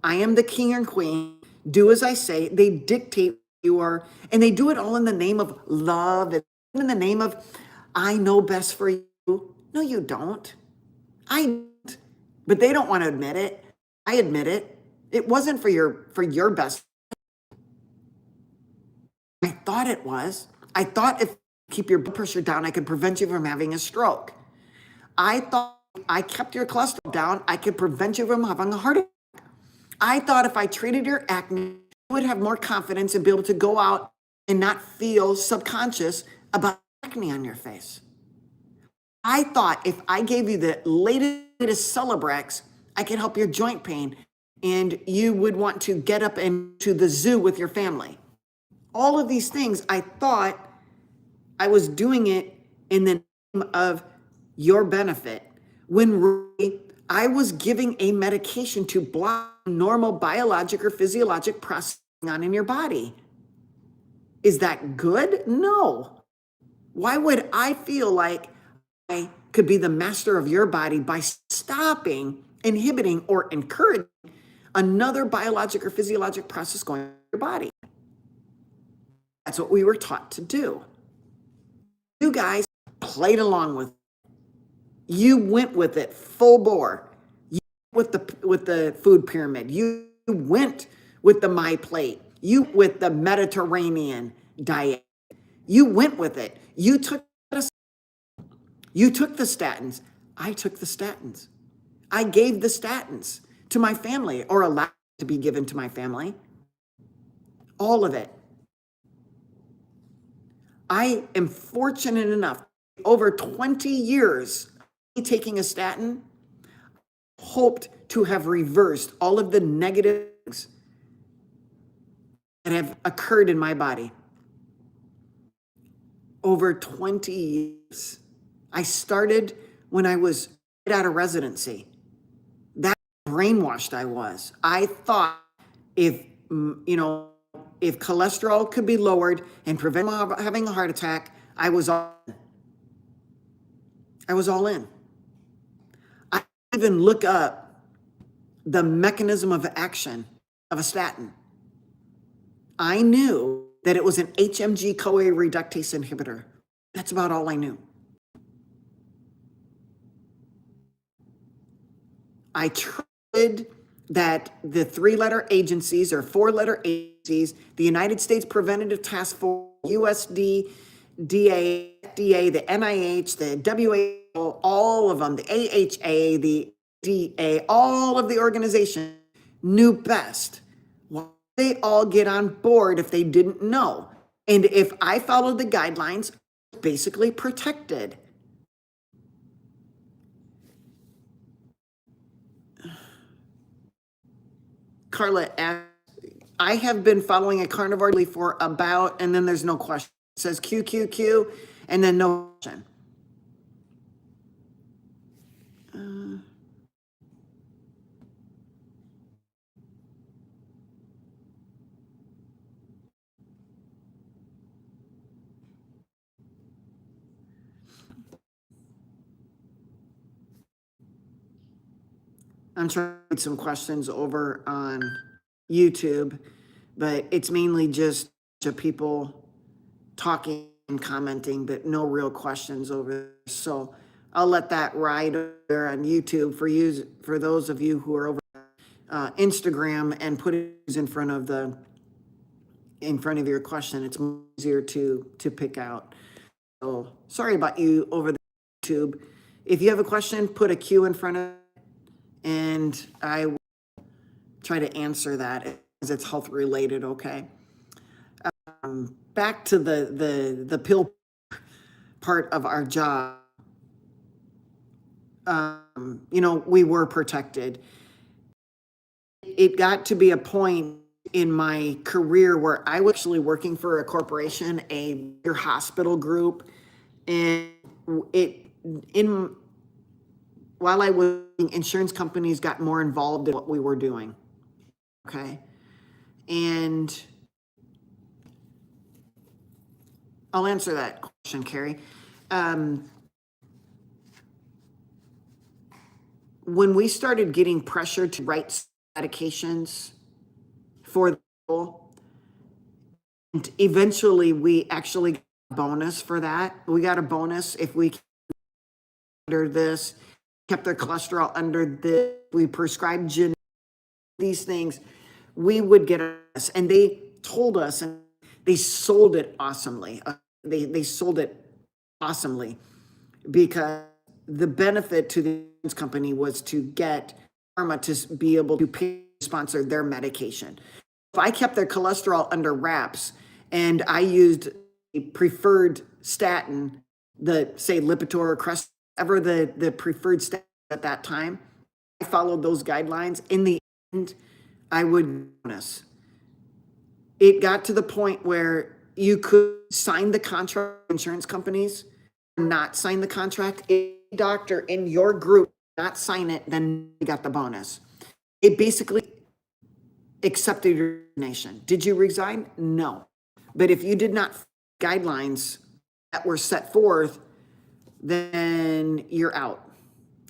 [SPEAKER 1] I am the king and queen, do as I say. They dictate you are, and they do it all in the name of love and in the name of, I know best for you. No, you don't. I don't. But they don't want to admit it. I admit it. It wasn't for your best. I thought it was. I thought if I keep your blood pressure down, I could prevent you from having a stroke. I thought if I kept your cholesterol down, I could prevent you from having a heart attack. I thought if I treated your acne, you would have more confidence and be able to go out and not feel subconscious about acne on your face. I thought if I gave you the latest Celebrex, I could help your joint pain and you would want to get up and to the zoo with your family. All of these things, I thought I was doing it in the name of your benefit, when really I was giving a medication to block normal biologic or physiologic processing on in your body. Is that good? No. Why would I feel like I could be the master of your body by stopping, inhibiting, or encouraging another biologic or physiologic process going on in your body? That's what we were taught to do. You guys played along with it. You went with it full bore. You went with the food pyramid. You went with the My Plate. You went with the Mediterranean diet. You went with it. You took the statins. I took the statins. I gave the statins to my family, or allowed to be given to my family. All of it. I am fortunate enough, over 20 years taking a statin, hoped to have reversed all of the negative things that have occurred in my body. Over 20 years. I started when I was right out of residency. That's how brainwashed I was. I thought if cholesterol could be lowered and prevent having a heart attack, I was all in. I even look up the mechanism of action of a statin. I knew that it was an HMG-CoA reductase inhibitor. That's about all I knew. I trusted that the 3-letter agencies or 4-letter agencies, the United States Preventative Task Force, USD, DA, FDA, the NIH, the WHO, all of them, the AHA, the DA, all of the organizations knew best. Why did they all get on board if they didn't know? And if I followed the guidelines, basically protected. Carla asked, I have been following a carnivore for about, and then there's no question. It says QQQ, and then no question. I'm trying to put some questions over on YouTube, but it's mainly just people talking and commenting, but no real questions over there. So I'll let that ride there on YouTube for those of you who are over Instagram, and put it in front of your question. It's easier to pick out. So sorry about you over the YouTube. If you have a question, put a Q in front of it, and I will try to answer that as it's health related. Okay. Back to the pill part of our job. We were protected. It got to be a point in my career where I was actually working for a corporation, a bigger hospital group, and while I was, insurance companies got more involved in what we were doing. Okay. And I'll answer that question, Carrie. When we started getting pressure to write medications for the people, and eventually we actually got a bonus for that. We got a bonus if we under this, kept their cholesterol under this, we prescribed these things, we would get us. And they told us, and they sold it awesomely. They sold it awesomely, because the benefit to the insurance company was to get pharma to be able to sponsor their medication. If I kept their cholesterol under wraps and I used a preferred statin, say Lipitor or Crest, ever the preferred statin at that time, I followed those guidelines. In the end, I would bonus. It got to the point where you could sign the contract with insurance companies, not sign the contract. If a doctor in your group not sign it, then you got the bonus. It basically accepted your resignation. Did you resign? No. But if you did not guidelines that were set forth, then you're out.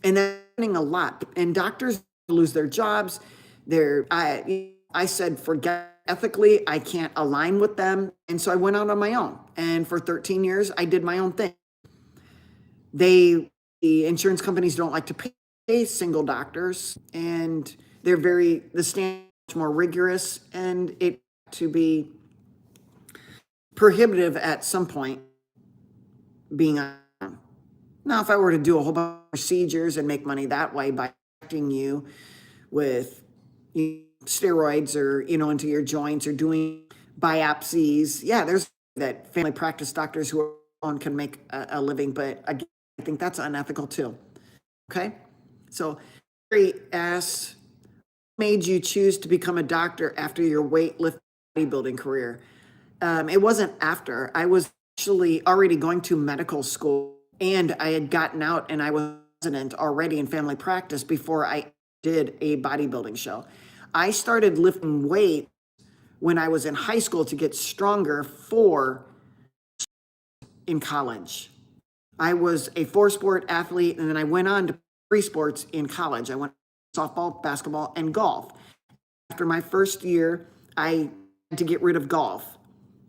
[SPEAKER 1] And that's happening a lot. And doctors lose their jobs. I said, forget ethically, I can't align with them. And so I went out on my own. And for 13 years, I did my own thing. The insurance companies don't like to pay single doctors, and the standard is more rigorous, and it to be prohibitive at some point being on. Now, if I were to do a whole bunch of procedures and make money that way by injecting you with steroids or, into your joints, or doing biopsies, yeah, there's that family practice doctors who can make a living, but again, I think that's unethical too. Okay. So Harry asks, what made you choose to become a doctor after your weightlifting bodybuilding career? It wasn't after. I was actually already going to medical school, and I had gotten out, and I was resident already in family practice before I did a bodybuilding show. I started lifting weight when I was in high school to get stronger in college. I was a 4-sport athlete, and then I went on to 3 sports in college. I went softball, basketball, and golf. After my first year, I had to get rid of golf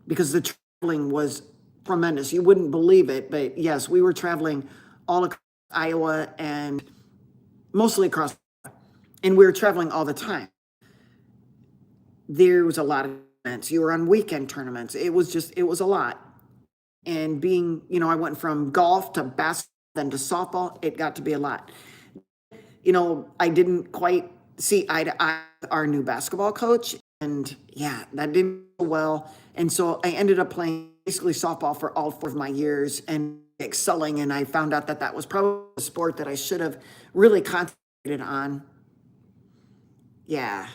[SPEAKER 1] because the traveling was tremendous. You wouldn't believe it, but yes, we were traveling all across Iowa and mostly across, and we were traveling all the time. There was a lot of events. You were on weekend tournaments. It was a lot. And being, I went from golf to basketball, then to softball. It got to be a lot. I didn't quite see eye to eye with our new basketball coach. And yeah, that didn't go well. And so I ended up playing basically softball for all 4 of my years and excelling. And I found out that was probably a sport that I should have really concentrated on. Yeah.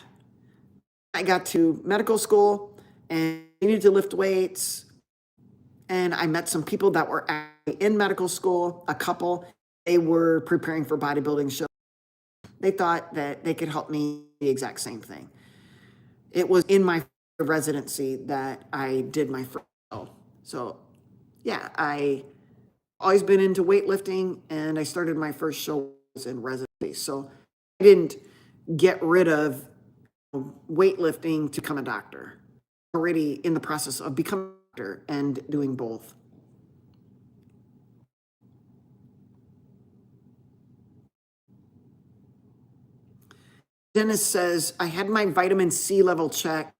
[SPEAKER 1] I got to medical school and needed to lift weights. And I met some people that were actually in medical school, a couple. They were preparing for bodybuilding shows. They thought that they could help me the exact same thing. It was in my residency that I did my first show. So yeah, I always been into weightlifting, and I started my first show in residency. So I didn't get rid of weightlifting to become a doctor. Already in the process of becoming a doctor and doing both. Dennis says, I had my vitamin C level checked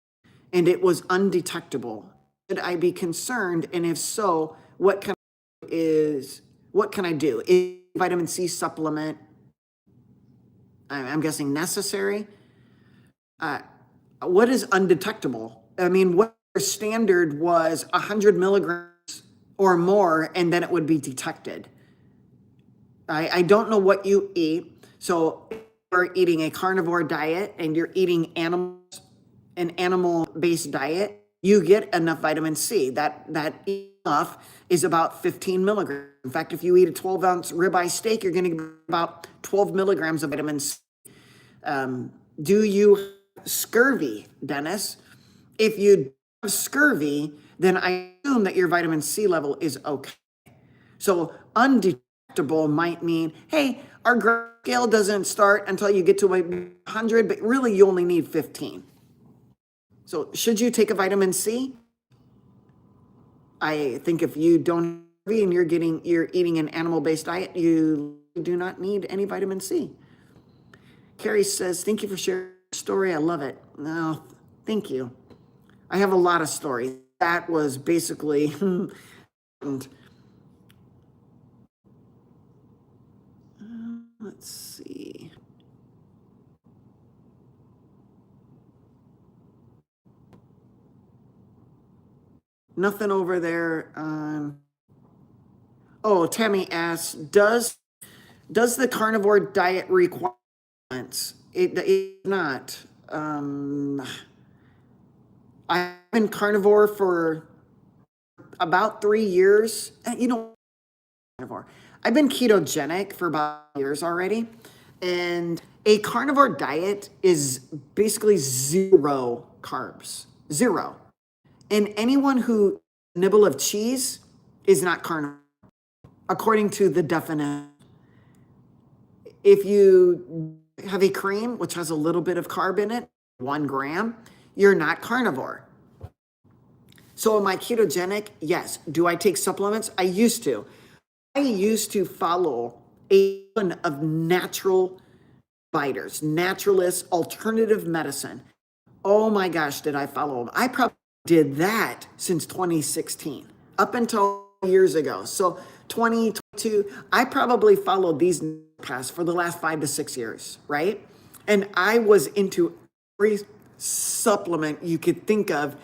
[SPEAKER 1] and it was undetectable. Should I be concerned? And if so, what can I do? Is vitamin C supplement, I'm guessing, necessary? What is undetectable? I mean, what standard was 100 milligrams or more, and then it would be detected. I don't know what you eat. So if you're eating a carnivore diet and you're eating animals, an animal-based diet, you get enough vitamin C. That enough is about 15 milligrams. In fact, if you eat a 12-ounce ribeye steak, you're going to get about 12 milligrams of vitamin C. Do you have scurvy, Dennis? If you have scurvy, then I assume that your vitamin C level is okay. So undetectable might mean, hey, our growth scale doesn't start until you get to 100, but really you only need 15. So should you take a vitamin C? I think if you don't have and you're eating an animal-based diet, you do not need any vitamin C. Carrie says, thank you for sharing your story. I love it. No, thank you. I have a lot of stories. That was basically, let's see. Nothing over there. Oh, Tammy asks, does the carnivore diet requirements? It's not. I've been carnivore for about 3 years. Carnivore. I've been ketogenic for about years already. And a carnivore diet is basically 0 carbs. 0. And anyone who nibble of cheese is not carnivore, according to the definition. If you have a cream, which has a little bit of carb in it, 1 gram, you're not carnivore. So am I ketogenic? Yes. Do I take supplements? I used to. I used to follow a ton of natural providers, naturalists, alternative medicine. Oh my gosh, did I follow them? I probably did that since 2016, up until years ago. So 2022, I probably followed these paths for the last 5 to 6 years, right? And I was into every supplement you could think of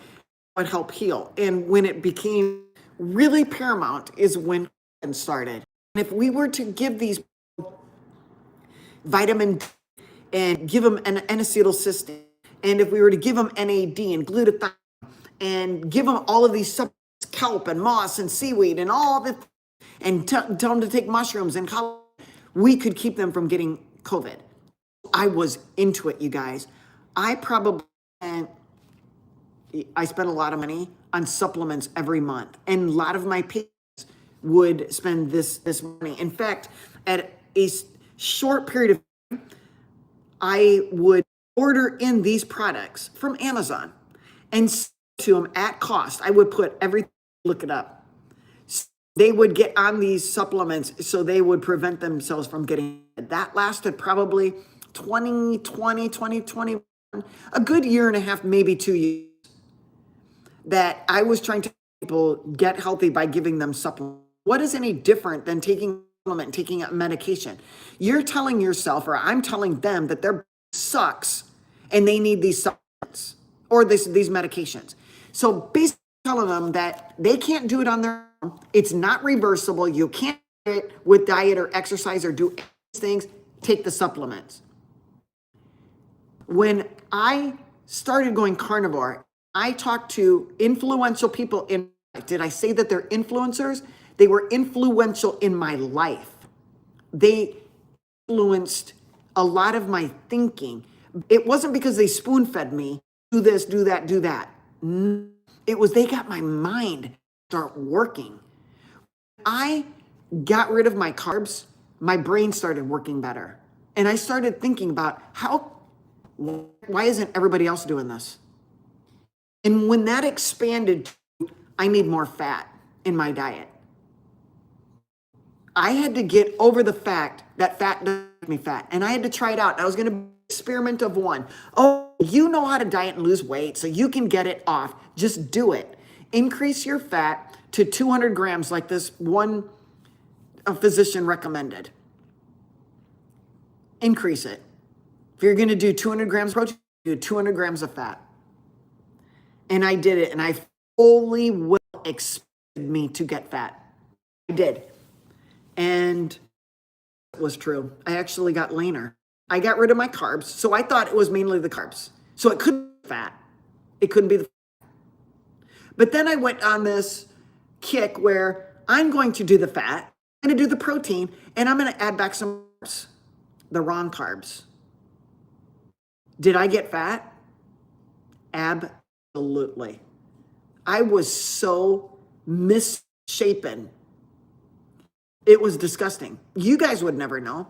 [SPEAKER 1] would help heal. And when it became really paramount is when it started. And if we were to give these vitamin D and give them an N-acetylcysteine, and if we were to give them NAD and glutathione and give them all of these supplements, kelp and moss and seaweed and all this, and tell them to take mushrooms and collagen, we could keep them from getting COVID. I was into it, you guys. I spent a lot of money on supplements every month, and a lot of my patients would spend this money. In fact, at a short period of time, I would order in these products from Amazon and sell to them at cost. I would put everything, look it up. They would get on these supplements so they would prevent themselves from getting it. That lasted probably 2020, 2021, a good year and a half, maybe 2 years, that I was trying to help people get healthy by giving them supplements. What is any different than taking a supplement and taking a medication? You're telling yourself, or I'm telling them, that their body sucks and they need these supplements or these medications. So basically telling them that they can't do it on their own. It's not reversible. You can't do it with diet or exercise or do these things. Take the supplements. When I started going carnivore, I talked to influential people in life. Did I say that they're influencers? They were influential in my life. They influenced a lot of my thinking. It wasn't because they spoon-fed me, do this, do that, do that. It was they got my mind start working. I got rid of my carbs, my brain started working better. And I started thinking about how Why isn't everybody else doing this? And when that expanded, I need more fat in my diet. I had to get over the fact that fat doesn't make me fat. And I had to try it out. I was going to experiment of one. Oh, you know how to diet and lose weight, so you can get it off. Just do it. Increase your fat to 200 grams like this one physician recommended. Increase it. If you're going to do 200 grams of protein, do 200 grams of fat. And I did it, and I fully will expected me to get fat. I did. And it was true. I actually got leaner. I got rid of my carbs. So I thought it was mainly the carbs. So it couldn't be fat. It couldn't be the fat. But then I went on this kick where I'm going to do the fat, I'm going to do the protein, and I'm going to add back some carbs, the wrong carbs. Did I get fat? Absolutely. I was so misshapen. It was disgusting. You guys would never know.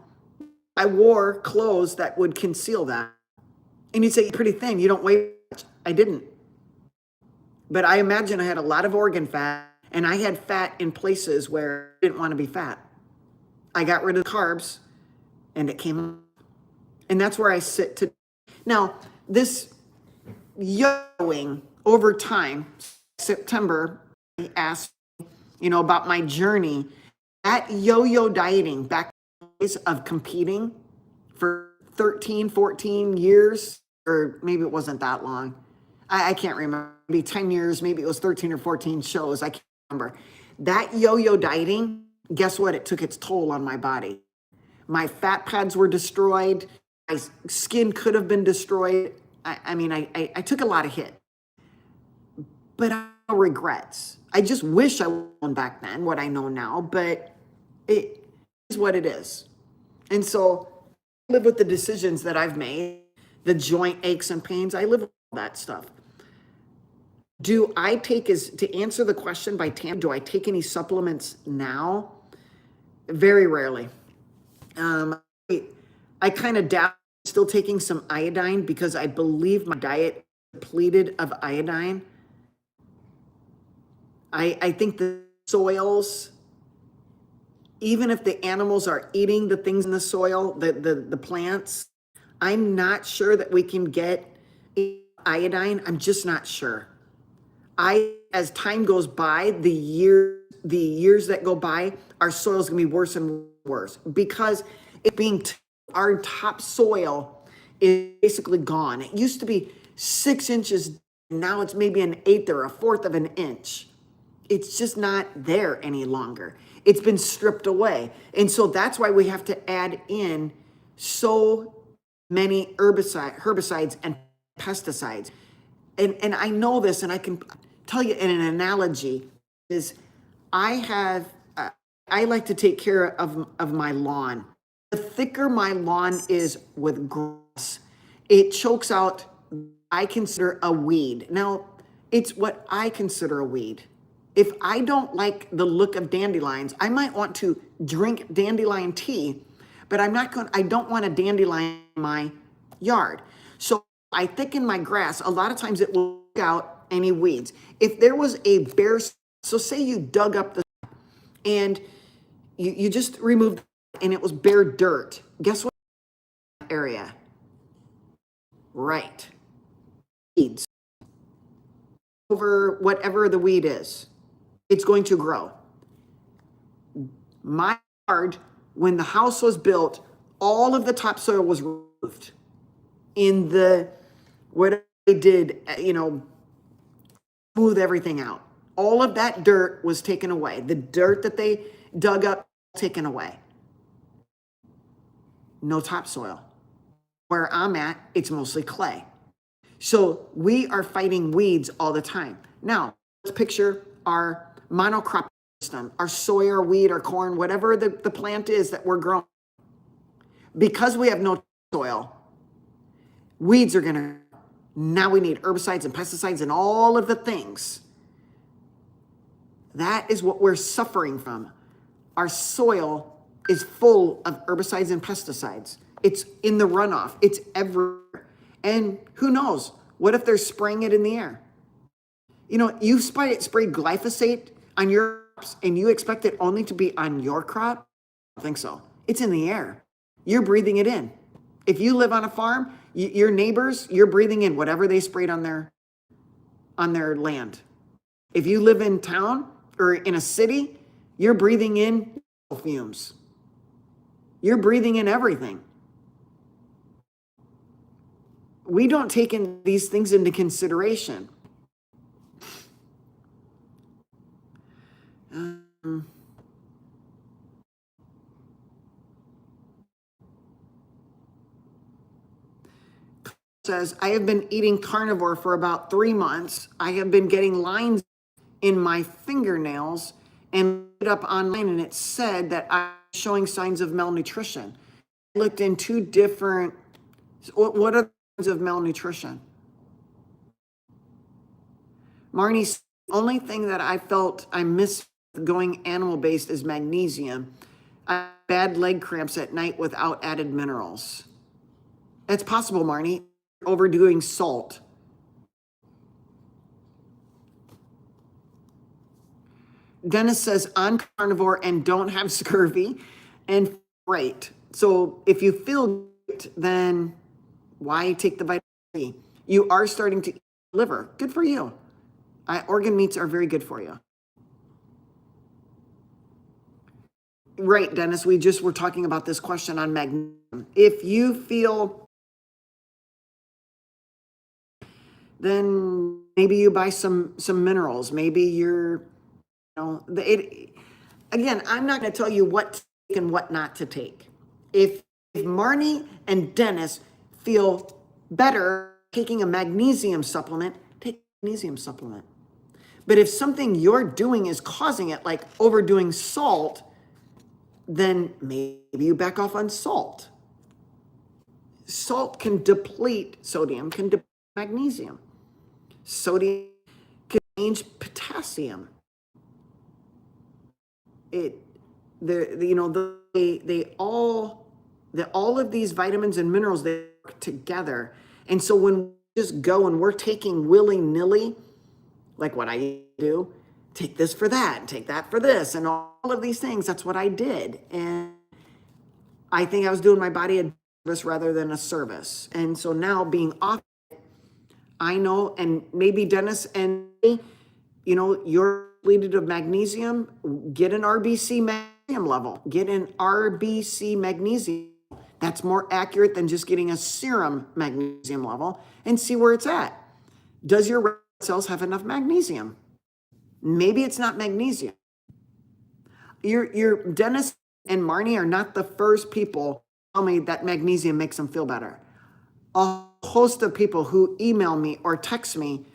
[SPEAKER 1] I wore clothes that would conceal that. And you'd say, you're pretty thin, you don't weigh much. I didn't. But I imagine I had a lot of organ fat, and I had fat in places where I didn't want to be fat. I got rid of carbs, and it came up. And that's where I sit today. Now, this yo-yoing over time, September, I asked, about my journey. That yo-yo dieting back in the days of competing for 13, 14 years, or maybe it wasn't that long. I can't remember. Maybe 10 years, maybe it was 13 or 14 shows. I can't remember. That yo-yo dieting, guess what? It took its toll on my body. My fat pads were destroyed. My skin could have been destroyed. I took a lot of hit. But I have no regrets. I just wish I would known back then what I know now, but it is what it is. And so I live with the decisions that I've made, the joint aches and pains. I live with all that stuff. Do I take, to answer the question by Tam, do I take any supplements now? Very rarely. I kind of doubt still taking some iodine because I believe my diet depleted of iodine. I think the soils, even if the animals are eating the things in the soil, the plants, I'm not sure that we can get iodine. I'm just not sure. As time goes by, the years that go by, our soil is going to be worse and worse because our top soil is basically gone. It used to be 6 inches. Now it's maybe an eighth or a fourth of an inch. It's just not there any longer. It's been stripped away. And so that's why we have to add in so many herbicides and pesticides. And I know this, and I can tell you in an analogy, is I like to take care of my lawn. The thicker my lawn is with grass, it chokes out, I consider a weed. Now, it's what I consider a weed. If I don't like the look of dandelions, I might want to drink dandelion tea, but I don't want a dandelion in my yard. So I thicken my grass. A lot of times it will take out any weeds. If there was a bare, so say you dug up the and you just removed and it was bare dirt. Guess what area? Right. Weeds. Over whatever the weed is, it's going to grow. My yard, when the house was built, all of the topsoil was removed. In the, what they did, smooth everything out. All of that dirt was taken away. The dirt that they dug up, taken away. No topsoil. Where I'm at, it's mostly clay. So we are fighting weeds all the time. Now, let's picture our monocropping system, our soy or wheat or corn, whatever the plant is that we're growing. Because we have no soil, weeds are gonna, now we need herbicides and pesticides and all of the things. That is what we're suffering from. Our soil is full of herbicides and pesticides. It's in the runoff. It's everywhere. And who knows? What if they're spraying it in the air? You know, you sprayed glyphosate on your crops and you expect it only to be on your crop? I don't think so. It's in the air. You're breathing it in. If you live on a farm, your neighbors, you're breathing in whatever they sprayed on their land. If you live in town or in a city, you're breathing in fumes. You're breathing in everything. We don't take these things into consideration. Says, I have been eating carnivore for about 3 months. I have been getting lines in my fingernails and looked up online and it said that I'm showing signs of malnutrition. I looked in 2 different, what are the signs of malnutrition? Marnie, the only thing that I felt I missed going animal-based is magnesium. I have bad leg cramps at night without added minerals. That's possible, Marnie. Overdoing salt. Dennis says, on carnivore and don't have scurvy. And right. So if you feel good, then why take the vitamin C? You are starting to eat liver. Good for you. Organ meats are very good for you. Right, Dennis. We just were talking about this question on magnesium. If you feel, then maybe you buy some minerals. Maybe you're, again, I'm not going to tell you what to take and what not to take. If Marnie and Dennis feel better taking a magnesium supplement, take a magnesium supplement. But if something you're doing is causing it, like overdoing salt, then maybe you back off on salt. Salt can deplete sodium, can deplete magnesium. Sodium can change potassium. All of these vitamins and minerals, they work together. And so when we just go and we're taking willy-nilly, like what I do, take this for that, and take that for this, and all of these things, that's what I did. And I think I was doing my body a service rather than a service. And so now being off, I know, and maybe Dennis and you're depleted of magnesium, get an RBC magnesium level, get an RBC magnesium. That's more accurate than just getting a serum magnesium level, and see where it's at. Does your red cells have enough magnesium? Maybe it's not magnesium. Your Dennis and Marnie are not the first people to tell me that magnesium makes them feel better. A host of people who email me or text me,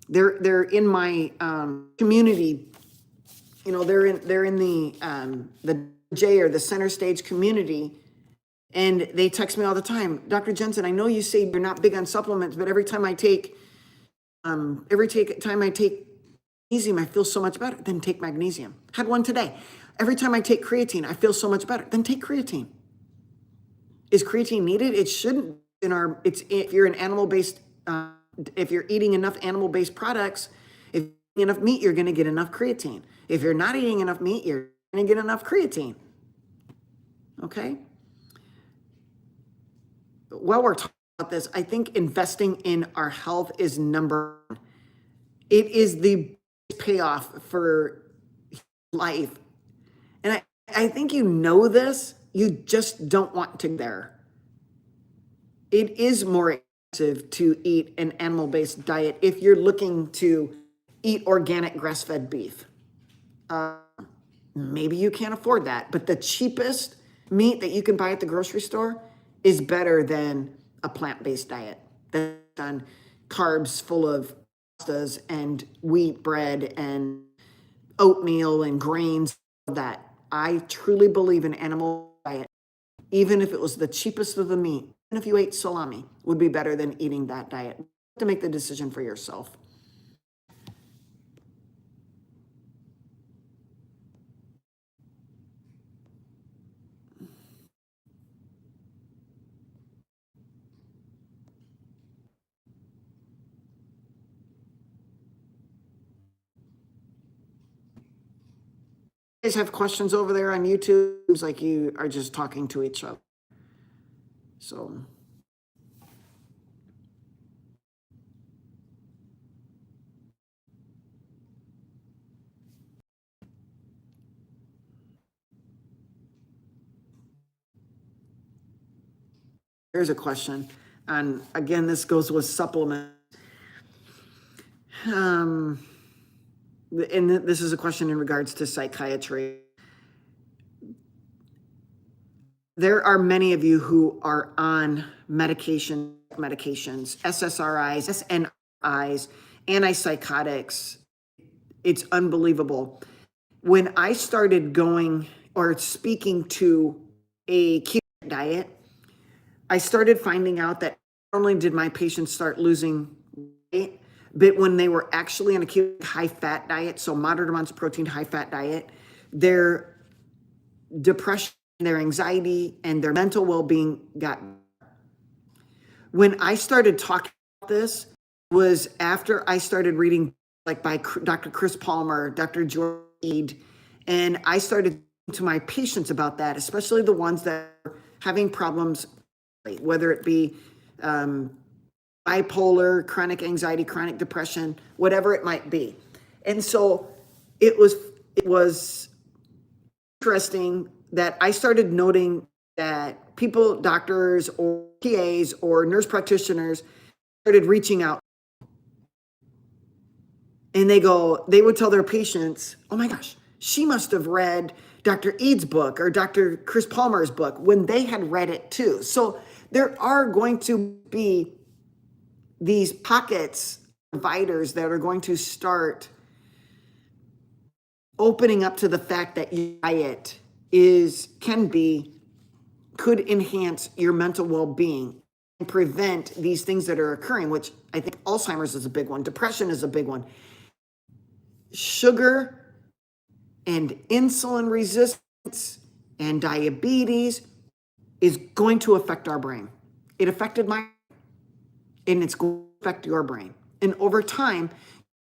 [SPEAKER 1] they're in my community. They're in the J or the center stage community, and they text me all the time. Dr. Jensen, I know you say you're not big on supplements, but every time I take magnesium, I feel so much better. Then take magnesium. Had one today. Every time I take creatine, I feel so much better. Then take creatine. Is creatine needed? It shouldn't. If you're an animal-based, if you're eating enough animal-based products, if you're eating enough meat, you're going to get enough creatine. If you're not eating enough meat, you're going to get enough creatine. Okay? While we're talking about this, I think investing in our health is number one. It is the payoff for life. And I think this, you just don't want to there. It is more expensive to eat an animal-based diet if you're looking to eat organic grass-fed beef. Maybe you can't afford that, but the cheapest meat that you can buy at the grocery store is better than a plant-based diet that's on carbs full of pastas and wheat bread and oatmeal and grains. That I truly believe an animal diet, even if it was the cheapest of the meat, and if you ate salami, would be better than eating that diet. You have to make the decision for yourself. guys have questions over there on YouTube? Seems like you are just talking to each other. So. Here's a question. And again, this goes with supplements. And this is a question in regards to psychiatry. There are many of you who are on medications, SSRIs, SNRIs, antipsychotics. It's unbelievable. When I started going or speaking to a keto diet, I started finding out that not only did my patients start losing weight, but when they were actually on a keto high-fat diet, so moderate amounts of protein, high-fat diet, their depression, their anxiety, and their mental well-being got better. When I started talking about this was after I started reading like by Dr. Chris Palmer, Dr. George Ede, and I started talking to my patients about that, especially the ones that are having problems, whether it be bipolar, chronic anxiety, chronic depression, whatever it might be. And so it was interesting that I started noting that people, doctors or PAs or nurse practitioners started reaching out. And they would tell their patients, oh my gosh, she must have read Dr. Eade's book or Dr. Chris Palmer's book when they had read it too. So there are going to be these pockets, providers that are going to start opening up to the fact that your diet could enhance your mental well-being and prevent these things that are occurring, which I think Alzheimer's is a big one. Depression is a big one. Sugar and insulin resistance and diabetes is going to affect our brain. It affected my, and it's going to affect your brain. And over time,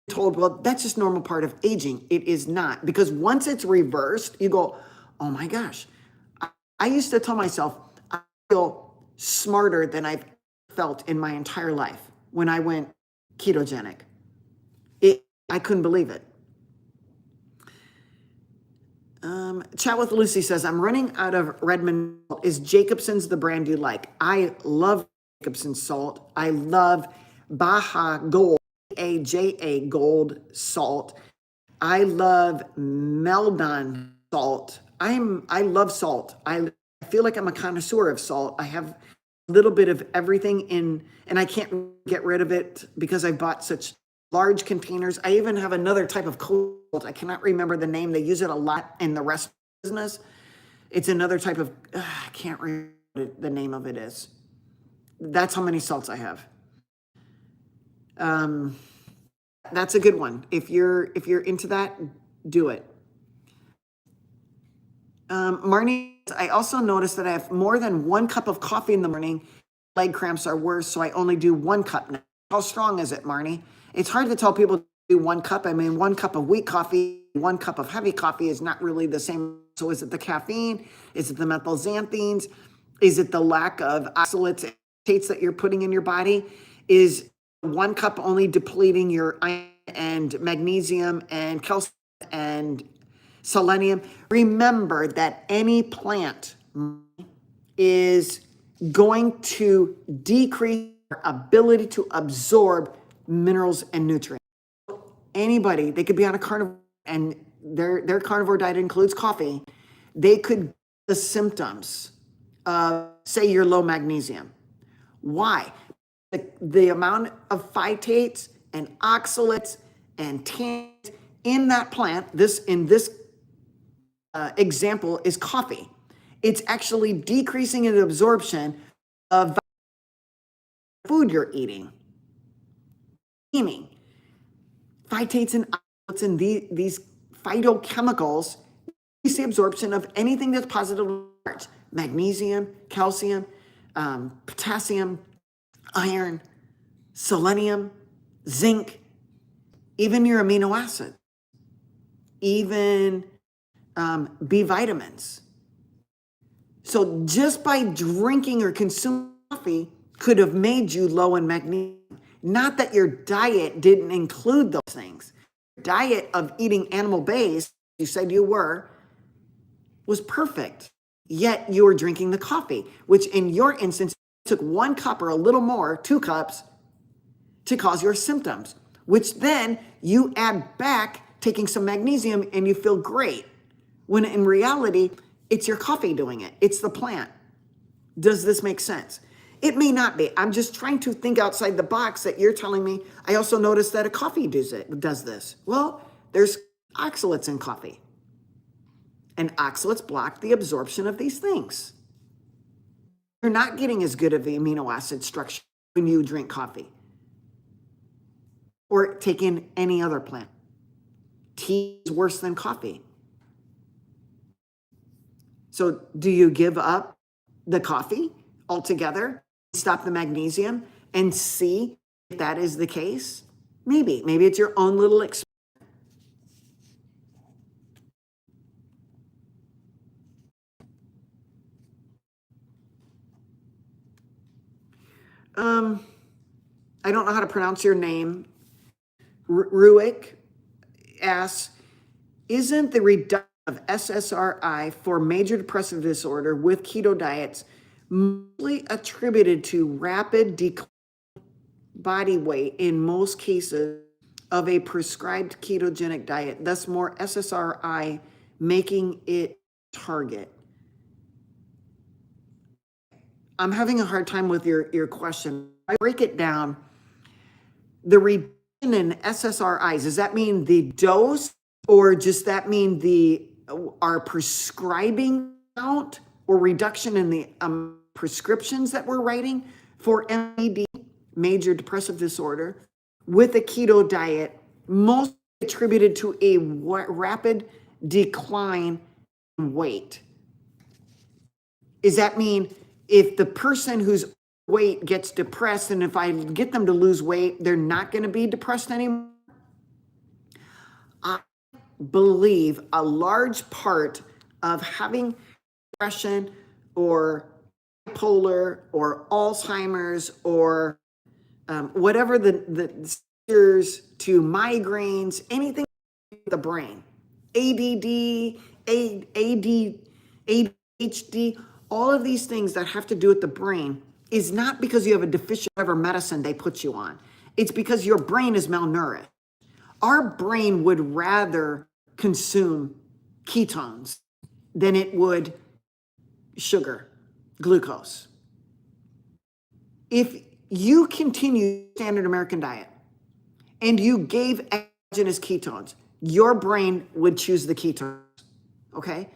[SPEAKER 1] you're told, well, that's just normal part of aging. It is not, because once it's reversed, you go, oh my gosh. I used to tell myself, I feel smarter than I've felt in my entire life when I went ketogenic. I couldn't believe it. Chat with Lucy says, I'm running out of Redmond. Is Jacobson's the brand you like? I love Jacobson's salt. I love Baja Gold, AJA Gold salt. I love Meldon salt. I love salt. I feel like I'm a connoisseur of salt. I have a little bit of everything in, and I can't get rid of it because I bought such large containers. I even have another type of salt. I cannot remember the name. They use it a lot in the restaurant business. It's another type of, I can't remember what the name of it is. That's how many salts I have. That's a good one. If you're into that, do it. Marnie, I also noticed that I have more than 1 cup of coffee in the morning. Leg cramps are worse, so I only do 1 cup now. How strong is it, Marnie? It's hard to tell people to do 1 cup. I mean, 1 cup of weak coffee, 1 cup of heavy coffee is not really the same. So is it the caffeine? Is it the methylxanthines? Is it the lack of oxalates that you're putting in your body? Is 1 cup only depleting your iron and magnesium and calcium and selenium? Remember that any plant is going to decrease our ability to absorb minerals and nutrients. Anybody, they could be on a carnivore and their carnivore diet includes coffee. They could get the symptoms of, say, you're low magnesium. Why? The amount of phytates and oxalates and tannins in that plant, in this example, is coffee. It's actually decreasing in the absorption of food you're eating. Meaning, phytates and oxalates and these phytochemicals increase the absorption of anything that's positively charged. Magnesium, calcium, potassium, iron, selenium, zinc, even your amino acid, even B vitamins. So just by drinking or consuming coffee could have made you low in magnesium. Not that your diet didn't include those things. Diet of eating animal-based, you said you were, was perfect. Yet you were drinking the coffee, which in your instance took 1 cup or a little more, 2 cups, to cause your symptoms, which then you add back taking some magnesium and you feel great. When in reality, it's your coffee doing it. It's the plant. Does this make sense? It may not be. I'm just trying to think outside the box that you're telling me. I also noticed that a coffee does this. Well, there's oxalates in coffee. And oxalates block the absorption of these things. You're not getting as good of the amino acid structure when you drink coffee or take in any other plant. Tea is worse than coffee. So do you give up the coffee altogether, stop the magnesium, and see if that is the case? Maybe it's your own little experiment. I don't know how to pronounce your name. Ruick asks, isn't the reduction of SSRI for major depressive disorder with keto diets mostly attributed to rapid decline body weight in most cases of a prescribed ketogenic diet, thus more SSRI making it target? I'm having a hard time with your question. I break it down. The reduction in SSRIs, does that mean the dose, or just that mean our prescribing amount or reduction in the prescriptions that we're writing for MDD, major depressive disorder, with a keto diet, most attributed to a rapid decline in weight? Does that mean if the person whose weight gets depressed, and if I get them to lose weight, they're not going to be depressed anymore? I believe a large part of having depression or bipolar or Alzheimer's or whatever the triggers to migraines, anything with the brain, ADD, ADHD, all of these things that have to do with the brain is not because you have a deficient whatever medicine they put you on. It's because your brain is malnourished. Our brain would rather consume ketones than it would sugar, glucose. If you continue standard American diet and you gave exogenous ketones, your brain would choose the ketones, okay?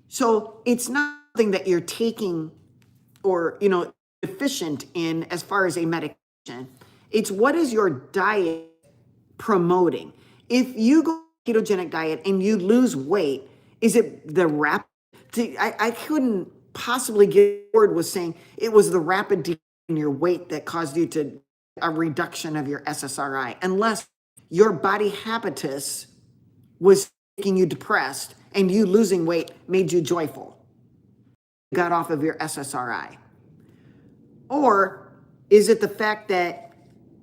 [SPEAKER 1] So it's not something that you're taking or, deficient in as far as a medication. It's what is your diet promoting? If you go ketogenic diet and you lose weight, is it the rapid? I couldn't possibly get bored with saying it was the rapid decline in your weight that caused you to a reduction of your SSRI, unless your body habitus was making you depressed and you losing weight made you joyful. You got off of your SSRI. Or is it the fact that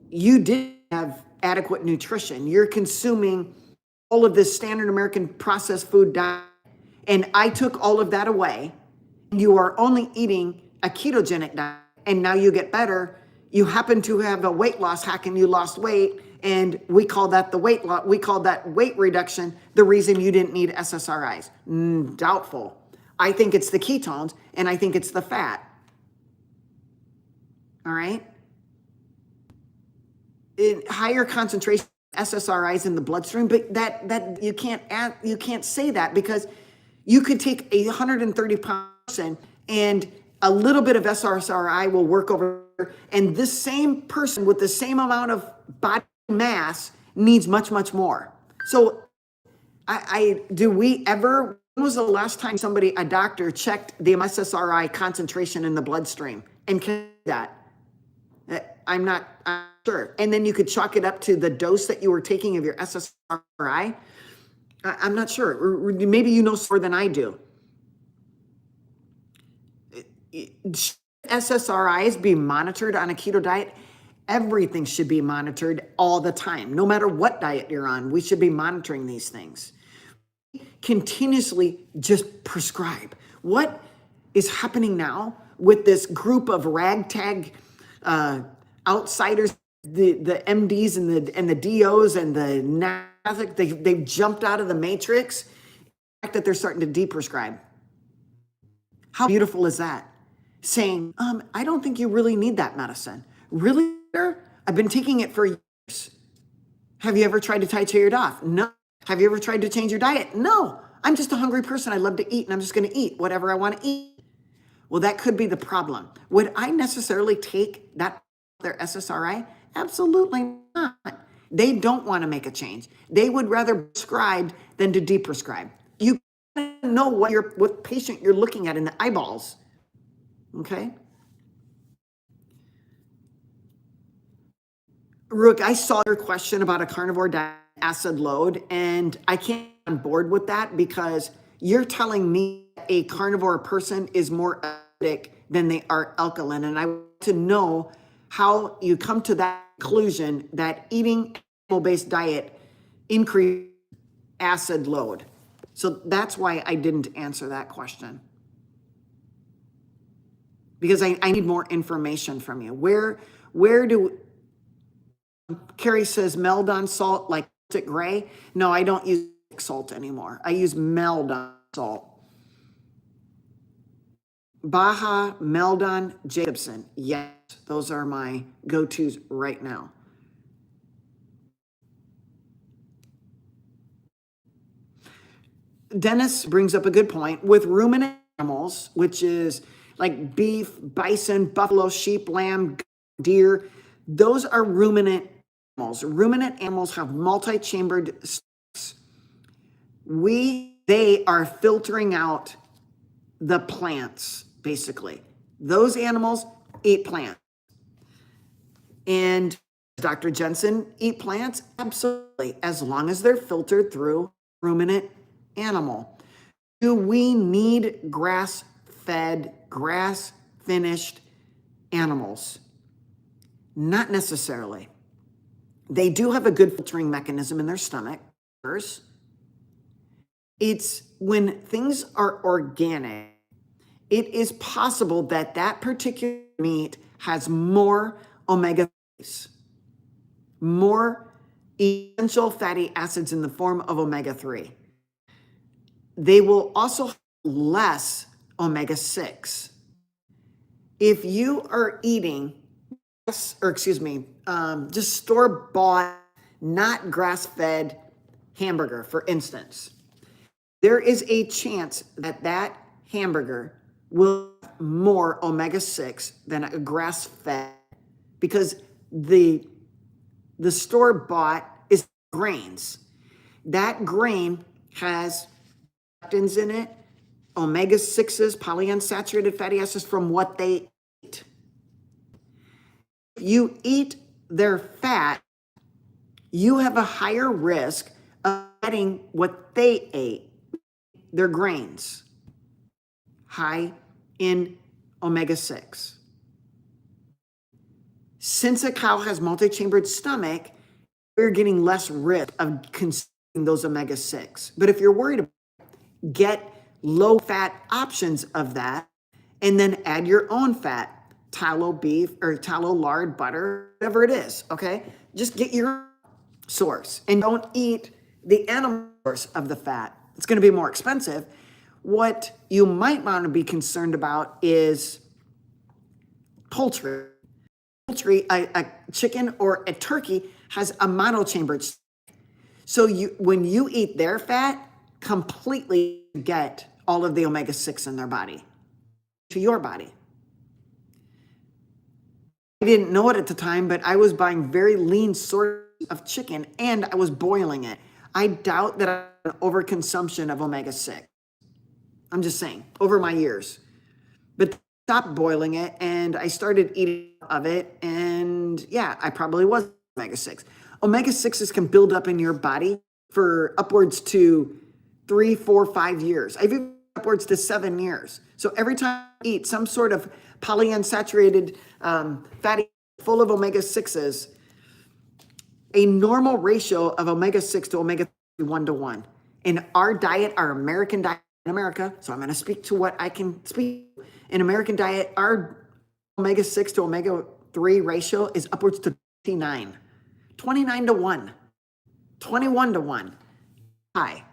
[SPEAKER 1] you didn't have adequate nutrition? You're consuming all of this standard American processed food diet, and I took all of that away. You are only eating a ketogenic diet, and now you get better. You happen to have a weight loss hack and you lost weight, and we call that the weight loss. We call that weight reduction the reason you didn't need SSRIs. Doubtful. I think it's the ketones, and I think it's the fat. All right. In higher concentration SSRIs in the bloodstream, but that you can't say that, because you could take a 130-pound person and a little bit of SSRI will work over, and this same person with the same amount of body mass needs much, much more. So do we ever, when was the last time a doctor checked the SSRI concentration in the bloodstream and can do that? I'm not sure. And then you could chalk it up to the dose that you were taking of your SSRI. I'm not sure. Maybe you know more than I do. Should SSRIs be monitored on a keto diet? Everything should be monitored all the time. No matter what diet you're on, we should be monitoring these things. Continuously just prescribe. What is happening now with this group of ragtag outsiders, the MDs and the DOs and the NASIC, they've jumped out of the matrix. The fact that they're starting to deprescribe. How beautiful is that? Saying, I don't think you really need that medicine. Really? I've been taking it for years. Have you ever tried to titrate it off? No. Have you ever tried to change your diet? No. I'm just a hungry person. I love to eat, and I'm just going to eat whatever I want to eat. Well, that could be the problem. Would I necessarily take their SSRI? Absolutely not. They don't want to make a change. They would rather prescribe than to deprescribe. You know what patient you're looking at in the eyeballs. Okay? Rook, I saw your question about a carnivore diet acid load, and I can't get on board with that because you're telling me a carnivore person is more acidic than they are alkaline. And I want to know how you come to that conclusion that eating animal-based diet increases acid load. So that's why I didn't answer that question. Because I need more information from you. Where do Carrie says Meldon salt like gray? No, I don't use salt anymore. I use Meldon salt. Baja, Meldon, Jacobson. Yes, those are my go-tos right now. Dennis brings up a good point. With ruminant animals, which is like beef, bison, buffalo, sheep, lamb, deer, those are ruminant animals. Ruminant animals have multi-chambered stomachs. They are filtering out the plants, basically. Those animals eat plants. And Dr. Jensen, eat plants? Absolutely, as long as they're filtered through ruminant animal. Do we need grass-fed, grass-finished animals? Not necessarily. They do have a good filtering mechanism in their stomach. It's when things are organic, it is possible that that particular meat has more omega-3s, more essential fatty acids in the form of omega-3. They will also have less omega-6. If you are eating, just store-bought, not grass-fed hamburger, for instance, there is a chance that that hamburger will have more omega-6 than a grass-fed, because the store-bought is grains. That grain has lectins in it, omega-6s, polyunsaturated fatty acids from what they eat. If you eat their fat, you have a higher risk of getting what they ate, their grains, high in omega-6. Since a cow has multi-chambered stomach, we're getting less risk of consuming those omega-6. But if you're worried about it, get low-fat options of that, and then add your own fat, tallow beef or tallow lard, butter, whatever it is, okay? Just get your source and don't eat the animal source of the fat. It's going to be more expensive. What you might want to be concerned about is poultry. Poultry, a chicken or a turkey has a monochambered stomach. So when you eat their fat, completely get all of the omega-6 in their body to your body. I didn't know it at the time, but I was buying very lean sources of chicken and I was boiling it. I doubt that I had an overconsumption of omega-6. I'm just saying, over my years. But I stopped boiling it and I started eating of it, and yeah, I probably was omega-6. Omega-6s can build up in your body for upwards to 3, 4, 5 years. I've even upwards to 7 years. So every time I eat some sort of polyunsaturated fatty full of omega-6s, a normal ratio of omega-6 to omega-3 1-to-1. In our diet, our American diet in America, so I'm going to speak to what I can speak. In American diet, our omega-6 to omega-3 ratio is upwards to 29. 29-to-1. 21-to-1. High.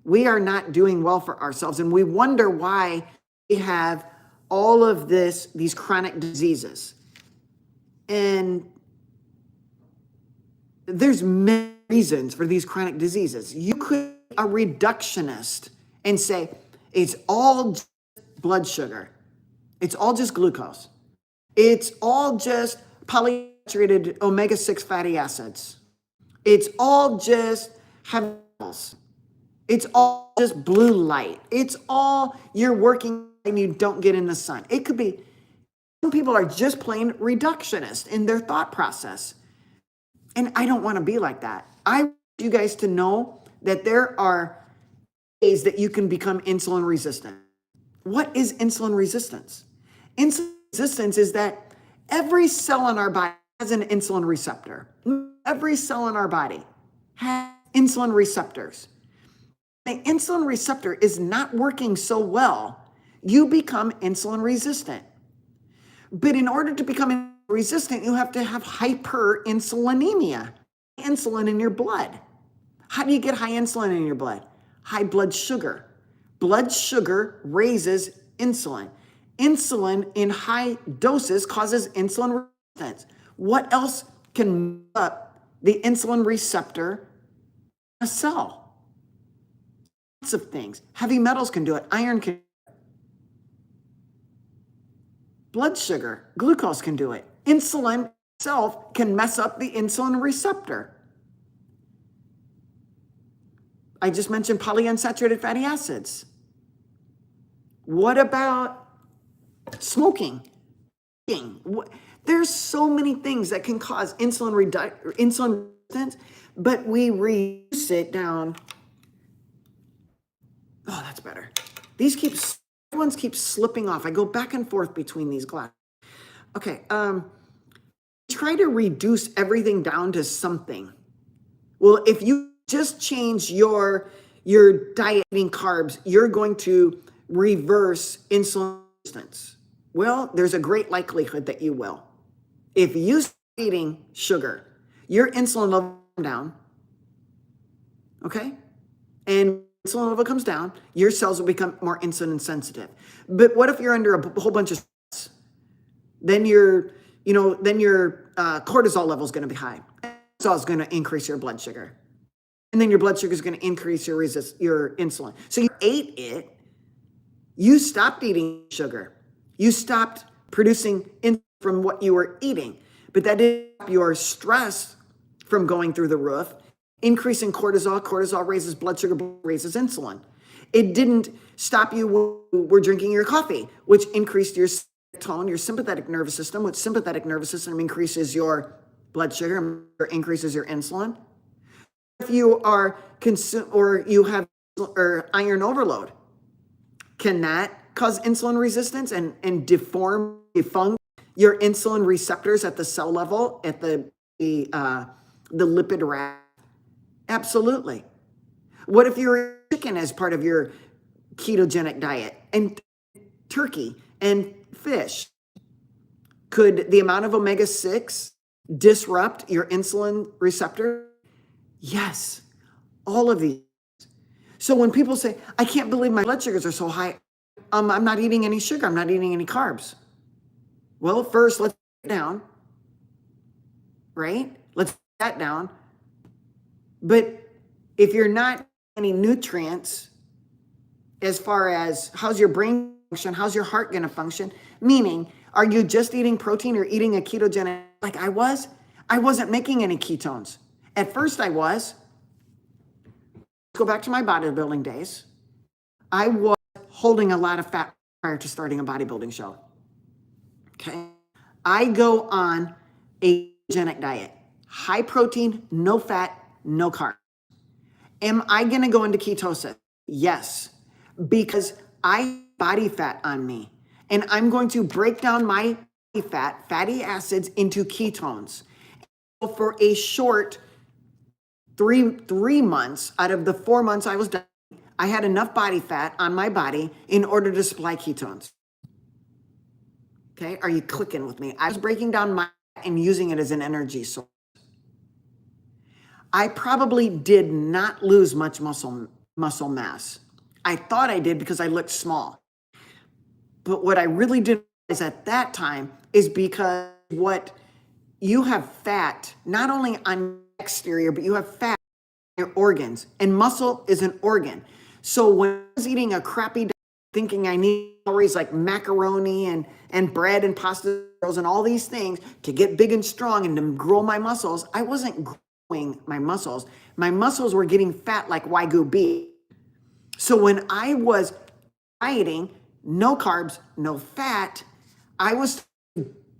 [SPEAKER 1] We are not doing well for ourselves, and we wonder why we have all of these chronic diseases. And there's many reasons for these chronic diseases. You could be a reductionist and say, it's all just blood sugar. It's all just glucose. It's all just polyunsaturated omega-6 fatty acids. It's all just heavy metals. It's all just blue light. It's all you're working and you don't get in the sun. It could be, some people are just plain reductionist in their thought process. And I don't want to be like that. I want you guys to know that there are ways that you can become insulin resistant. What is insulin resistance? Insulin resistance is that every cell in our body has an insulin receptor. Every cell in our body has insulin receptors. The insulin receptor is not working so well, you become insulin resistant. But in order to become resistant, you have to have hyperinsulinemia, insulin in your blood. How do you get high insulin in your blood? High blood sugar. Blood sugar raises insulin. Insulin in high doses causes insulin resistance. What else can move up the insulin receptor in a cell? Lots of things. Heavy metals can do it. Iron can do it. Blood sugar, glucose can do it. Insulin itself can mess up the insulin receptor. I just mentioned polyunsaturated fatty acids. What about smoking? There's so many things that can cause insulin resistance, but we reduce it down. Oh, that's better. These ones keep slipping off. I go back and forth between these glasses. Okay, try to reduce everything down to something. Well, if you just change your diet eating carbs, you're going to reverse insulin resistance. Well, there's a great likelihood that you will. If you start eating sugar, your insulin level comes down, okay? And insulin level comes down, your cells will become more insulin sensitive. But what if you're under a whole bunch of stress? Then your cortisol level is going to be high. Cortisol is going to increase your blood sugar. And then your blood sugar is going to increase your insulin. So you ate it. You stopped eating sugar. You stopped producing insulin from what you were eating. But that didn't stop your stress from going through the roof. Increasing cortisol. Cortisol raises blood sugar, raises insulin. It didn't stop you when you were drinking your coffee, which increased your tone, your sympathetic nervous system, which sympathetic nervous system increases your blood sugar, or increases your insulin. If you are or you have iron overload, can that cause insulin resistance and defunct your insulin receptors at the cell level, at the lipid raft? Absolutely. What if you're chicken as part of your ketogenic diet, and turkey and fish? Could the amount of omega-6 disrupt your insulin receptor? Yes, all of these. So when people say, I can't believe my blood sugars are so high, I'm not eating any sugar, I'm not eating any carbs. Well, first, let's get down, right? Let's get that down. But if you're not getting any nutrients, as far as how's your brain function, how's your heart going to function, meaning, are you just eating protein or eating a ketogenic like I was? I wasn't making any ketones. At first I was. Go back to my bodybuilding days. I was holding a lot of fat prior to starting a bodybuilding show. Okay. I go on a ketogenic diet. High protein, no fat, no carbs. Am I going to go into ketosis? Yes, because I have body fat on me, and I'm going to break down my fatty acids into ketones. For a short three months out of the 4 months I was done, I had enough body fat on my body in order to supply ketones. Okay, are you clicking with me? I was breaking down my fat and using it as an energy source. I probably did not lose much muscle mass. I thought I did because I looked small. But what I really did is at that time is because what you have fat, not only on your exterior, but you have fat in your organs, and muscle is an organ. So when I was eating a crappy diet, thinking I need calories like macaroni and bread and pasta and all these things to get big and strong and to grow my muscles, I wasn't growing my muscles. My muscles were getting fat like Wagyu beef. So when I was dieting, no carbs, no fat, I was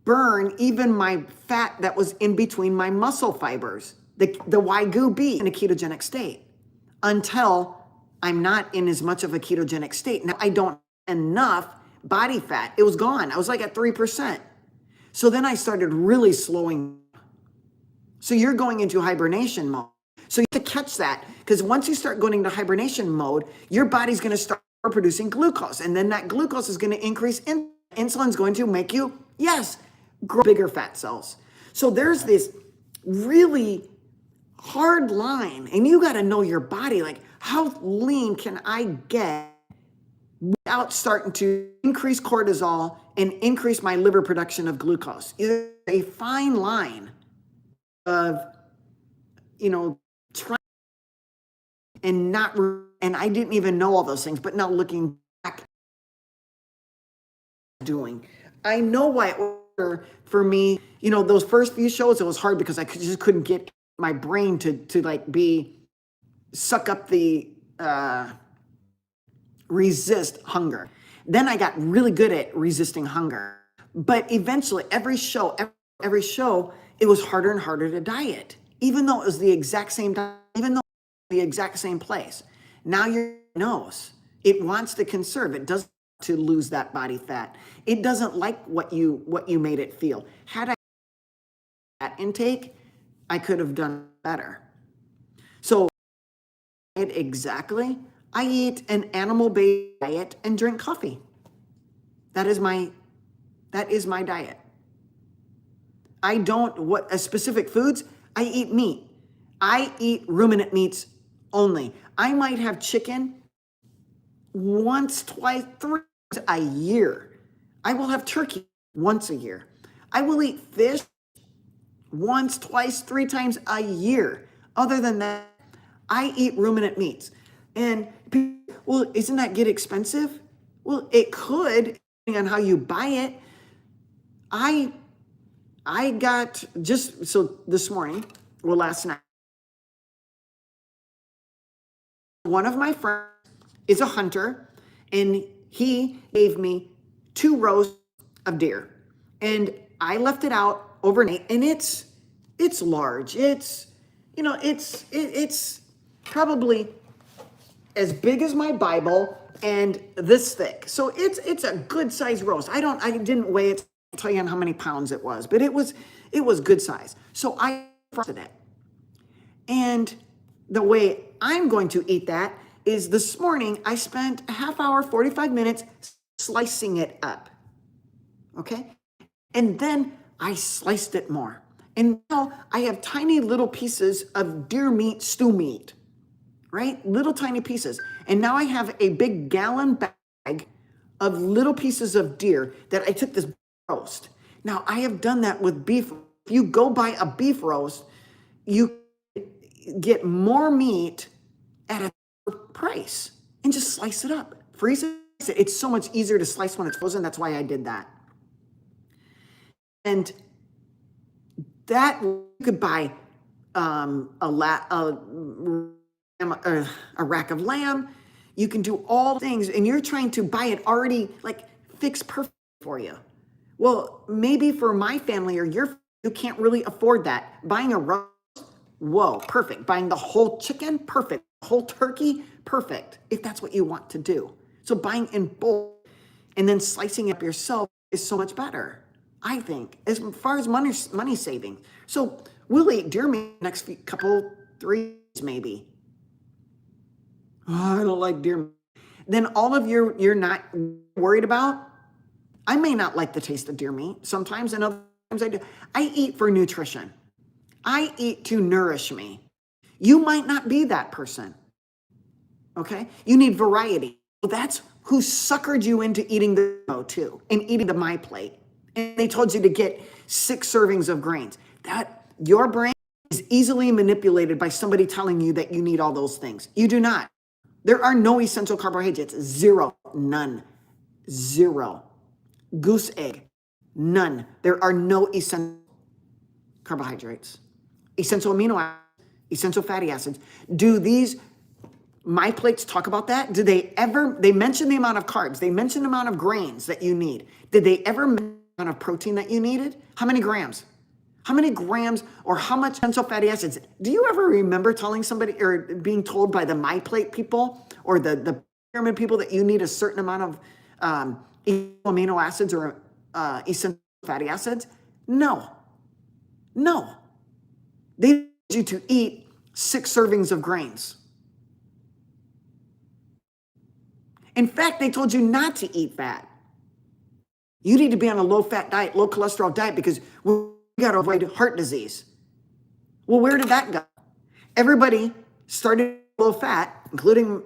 [SPEAKER 1] burn even my fat that was in between my muscle fibers, the Wagyu beef, in a ketogenic state, until I'm not in as much of a ketogenic state. Now I don't have enough body fat. It was gone. I was like at 3%. So then I started really slowing. So you're going into hibernation mode. So you have to catch that, because once you start going into hibernation mode, your body's going to start producing glucose, and then that glucose is going to increase insulin. Insulin's going to make you, yes, grow bigger fat cells. So there's this really hard line, and you got to know your body, like, how lean can I get without starting to increase cortisol and increase my liver production of glucose? It's a fine line of, trying and not, and I didn't even know all those things, but now looking back, I know why order for me, those first few shows, it was hard because I just couldn't get my brain to like suck up the, resist hunger. Then I got really good at resisting hunger, but eventually every show, it was harder and harder to diet, even though it was the exact same diet, even though it was the exact same place. Now your nose, it wants to conserve. It doesn't want to lose that body fat. It doesn't like what you made it feel. Had I that intake, I could have done better. So exactly, I eat an animal-based diet and drink coffee. That is my diet. I don't, specific foods, I eat meat. I eat ruminant meats only. I might have chicken once, twice, 3 times a year. I will have turkey once a year. I will eat fish once, twice, 3 times a year. Other than that, I eat ruminant meats. And people, well, isn't that get expensive? Well, it could, depending on how you buy it. I got this morning, last night, one of my friends is a hunter, and he gave me 2 rows of deer, and I left it out overnight, and it's large. It's probably as big as my Bible and this thick. So it's a good size roast. I didn't weigh it. I'll tell you how many pounds it was, but it was good size. So I frosted it. And the way I'm going to eat that is this morning I spent a half hour, 45 minutes slicing it up. Okay? And then I sliced it more. And now I have tiny little pieces of deer meat, stew meat, right? Little tiny pieces. And now I have a big gallon bag of little pieces of deer that I took this roast. Now I have done that with beef. If you go buy a beef roast, you get more meat at a price and just slice it up, freeze it. It's so much easier to slice when it's frozen. That's why I did that. And that you could buy a rack of lamb. You can do all things, and you're trying to buy it already like fixed perfect for you. Well, maybe for my family or you can't really afford that. Buying a roast, whoa, perfect. Buying the whole chicken, perfect. whole turkey, perfect, if that's what you want to do. So buying in bulk and then slicing it up yourself is so much better, I think, as far as money saving. So we'll eat deer meat next couple, 3 years maybe. Oh, I don't like deer meat. Then all of you're not worried about. I may not like the taste of deer meat sometimes, and other times I do. I eat for nutrition. I eat to nourish me. You might not be that person. Okay? You need variety. Well, that's who suckered you into eating the too, and eating the My Plate. And they told you to get 6 servings of grains. That your brain is easily manipulated by somebody telling you that you need all those things. You do not. There are no essential carbohydrates. 0, none, 0. Goose egg, none. There are no essential carbohydrates. Essential amino acids, essential fatty acids. Do these My Plates talk about that? Do they ever, they mention the amount of carbs, they mention the amount of grains that you need. Did they ever mention the amount of protein that you needed? How many grams? How many grams or how much essential fatty acids? Do you ever remember telling somebody or being told by the My Plate people or the pyramid people that you need a certain amount of amino acids or essential fatty acids? No. They need you to eat 6 servings of grains. In fact, they told you not to eat fat. You need to be on a low-fat diet, low cholesterol diet, because we got to avoid heart disease. Well, where did that go? Everybody started low-fat, including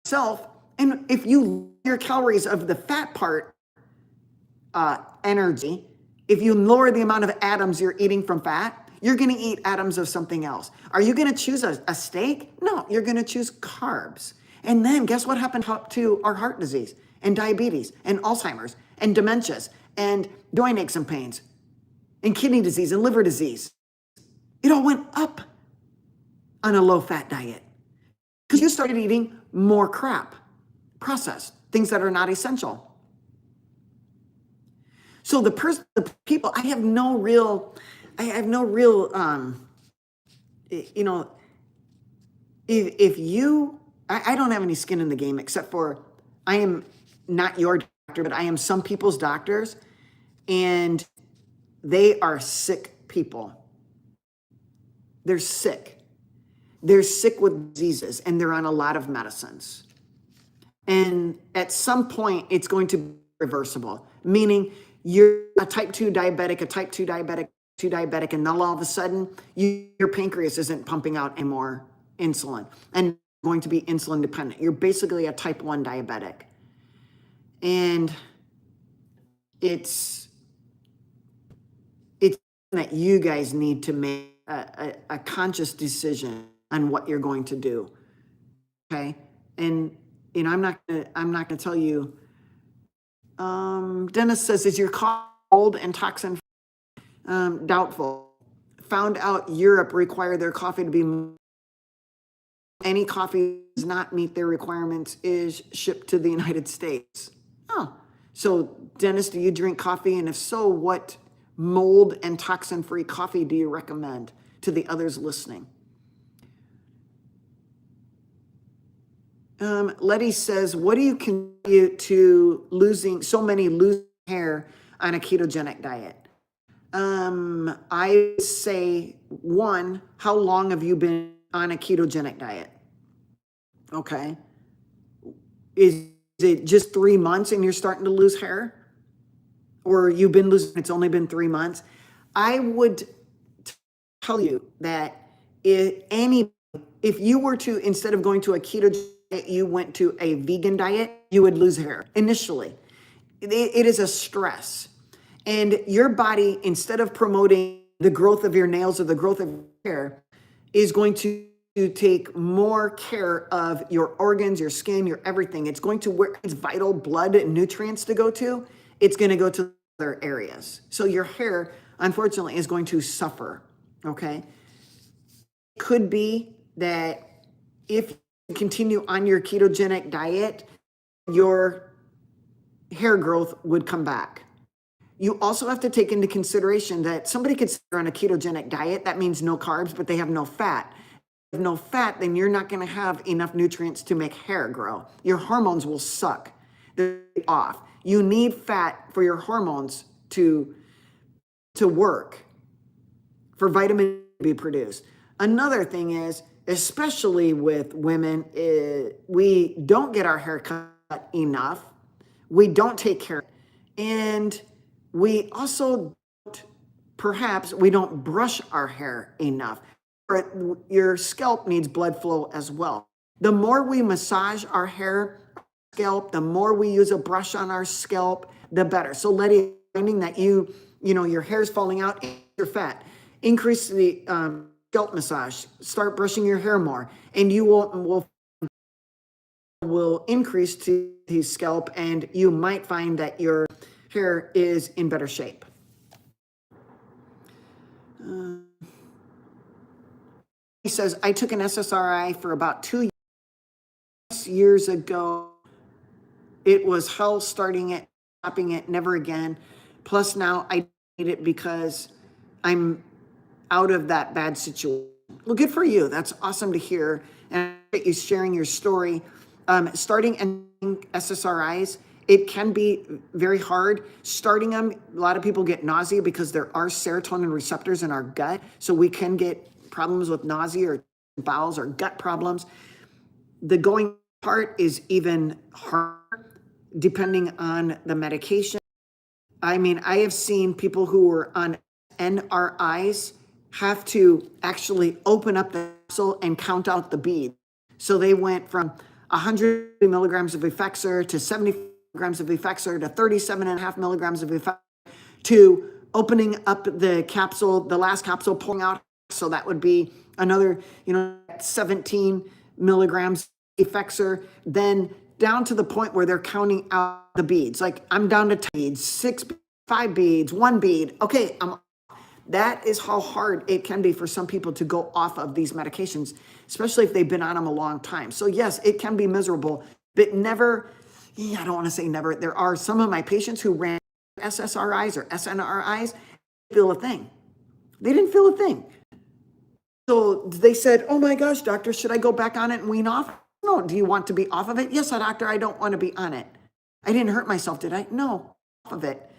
[SPEAKER 1] myself, and if you lower your calories of the fat part energy, if you lower the amount of atoms you're eating from fat, you're going to eat atoms of something else. Are you going to choose a steak? No, you're going to choose carbs. And then guess what happened to our heart disease and diabetes and Alzheimer's and dementias and joint aches and pains and kidney disease and liver disease? It all went up on a low-fat diet because you started eating more crap, processed, things that are not essential. So the people, I have no real, if you, I don't have any skin in the game except for I am not your doctor, but I am some people's doctors, and they are sick people. They're sick. They're sick with diseases, and they're on a lot of medicines. And at some point, it's going to be reversible, meaning you're a type 2 diabetic, and then all of a sudden, your pancreas isn't pumping out any more insulin and going to be insulin dependent. You're basically a type 1 diabetic. And it's that you guys need to make a conscious decision on what you're going to do. Okay? And I'm not gonna tell you. Dennis says, is your coffee cold and toxin? Doubtful. Found out Europe require their coffee to be, any coffee does not meet their requirements is shipped to the United States. Oh, so Dennis, do you drink coffee? And if so, what mold and toxin-free coffee do you recommend to the others listening? Letty says, what do you contribute to losing hair on a ketogenic diet? I say, 1, how long have you been on a ketogenic diet? Okay. Is it just 3 months and you're starting to lose hair? Or you've been losing, it's only been 3 months? I would tell you that if you were to, instead of going to a keto diet, you went to a vegan diet, you would lose hair initially. It is a stress. And your body, instead of promoting the growth of your nails or the growth of your hair, is going to take more care of your organs, your skin, your everything. It's going to where its vital blood and nutrients to go to. It's going to go to other areas. So your hair, unfortunately, is going to suffer. Okay. It could be that if you continue on your ketogenic diet, your hair growth would come back. You also have to take into consideration that somebody could sit on a ketogenic diet. That means no carbs, but they have no fat. have no fat, then you're not going to have enough nutrients to make hair grow. Your hormones will suck. They're off. You need fat for your hormones to work, for vitamin D to be produced. Another thing is, especially with women, we don't get our hair cut enough. We don't take care of it. And we also, perhaps, we don't brush our hair enough. Your scalp needs blood flow as well. The more we massage our hair, scalp, the more we use a brush on our scalp, the better. So finding that your hair's falling out, your fat, increase the scalp massage, start brushing your hair more, and you will increase to the scalp, and you might find that your hair is in better shape. He says, I took an SSRI for about 2 years ago. It was hell starting it, stopping it, never again. Plus now I need it because I'm out of that bad situation. Well, good for you. That's awesome to hear. And I appreciate you sharing your story. Starting and SSRIs, it can be very hard. Starting them, a lot of people get nausea because there are serotonin receptors in our gut. So we can get problems with nausea or bowels or gut problems. The going part is even harder depending on the medication. I mean, I have seen people who were on NRIs have to actually open up the capsule and count out the beads. So they went from 100 milligrams of Effexor to 70 milligrams of Effexor to 37.5 milligrams of Effexor to opening up the capsule, the last capsule, pulling out. So that would be another, 17 milligrams Effexor, then down to the point where they're counting out the beads. Like, I'm down to 10 beads, 6, 5 beads, 1 bead. Okay, that is how hard it can be for some people to go off of these medications, especially if they've been on them a long time. So yes, it can be miserable, but never, I don't want to say never. There are some of my patients who ran SSRIs or SNRIs, didn't feel a thing. They didn't feel a thing. So they said, oh my gosh, doctor, should I go back on it and wean off? No. Do you want to be off of it? Yes, doctor, I don't want to be on it. I didn't hurt myself, did I? No, off of it.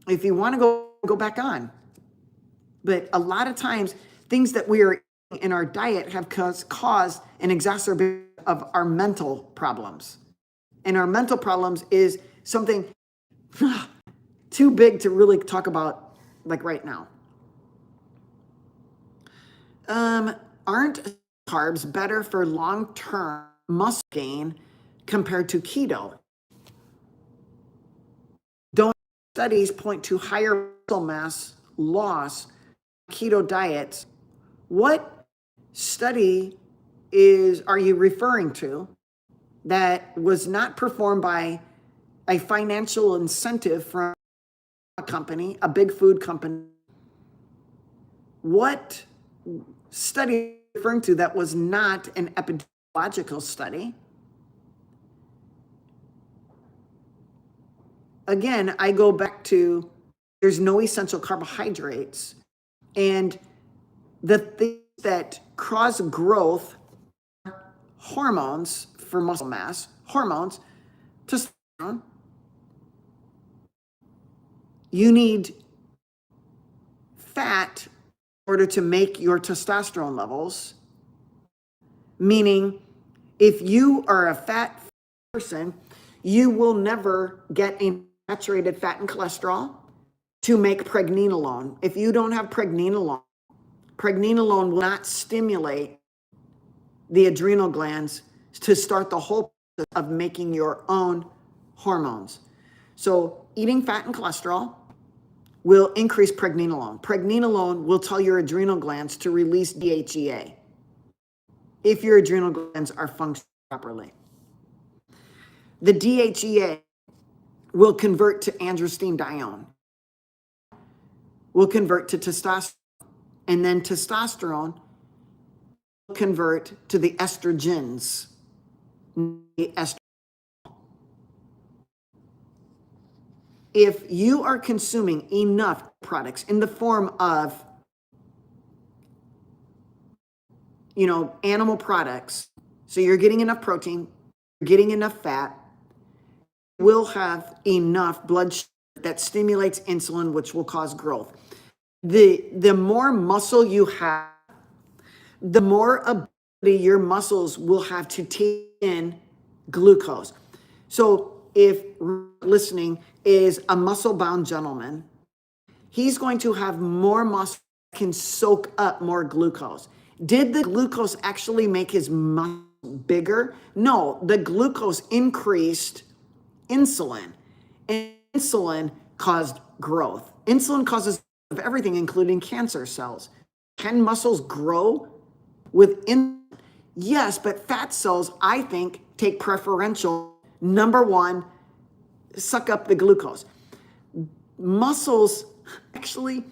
[SPEAKER 1] If you want to go back on. But a lot of times, things that we are eating in our diet have caused an exacerbation of our mental problems. And our mental problems is something too big to really talk about like right now. Aren't carbs better for long-term muscle gain compared to keto? Don't studies point to higher muscle mass loss keto diets? What study are you referring to that was not performed by a financial incentive from a company, a big food company? What study are you referring to that was not an epidemiological study? Again, I go back to there's no essential carbohydrates, and the things that cause growth, hormones for muscle mass, hormones, testosterone. You need fat in order to make your testosterone levels, meaning if you are a fat person, you will never get a saturated fat and cholesterol to make pregnenolone. If you don't have pregnenolone will not stimulate the adrenal glands to start the whole process of making your own hormones. So eating fat and cholesterol will increase pregnenolone. Pregnenolone will tell your adrenal glands to release DHEA if your adrenal glands are functioning properly. The DHEA will convert to androstenedione, will convert to testosterone, and then testosterone will convert to the estrogens. If you are consuming enough products in the form of animal products. So you're getting enough protein, you're getting enough fat, will have enough blood sugar that stimulates insulin, which will cause growth. The more muscle you have, the more ability your muscles will have to take in glucose. So if listening is a muscle-bound gentleman, he's going to have more muscle that can soak up more glucose. Did the glucose actually make his muscle bigger? No, the glucose increased insulin, and insulin caused growth. Insulin causes everything, including cancer cells. Can muscles grow with insulin? Yes, but fat cells, I think, take preferential. Number one, suck up the glucose. Muscles actually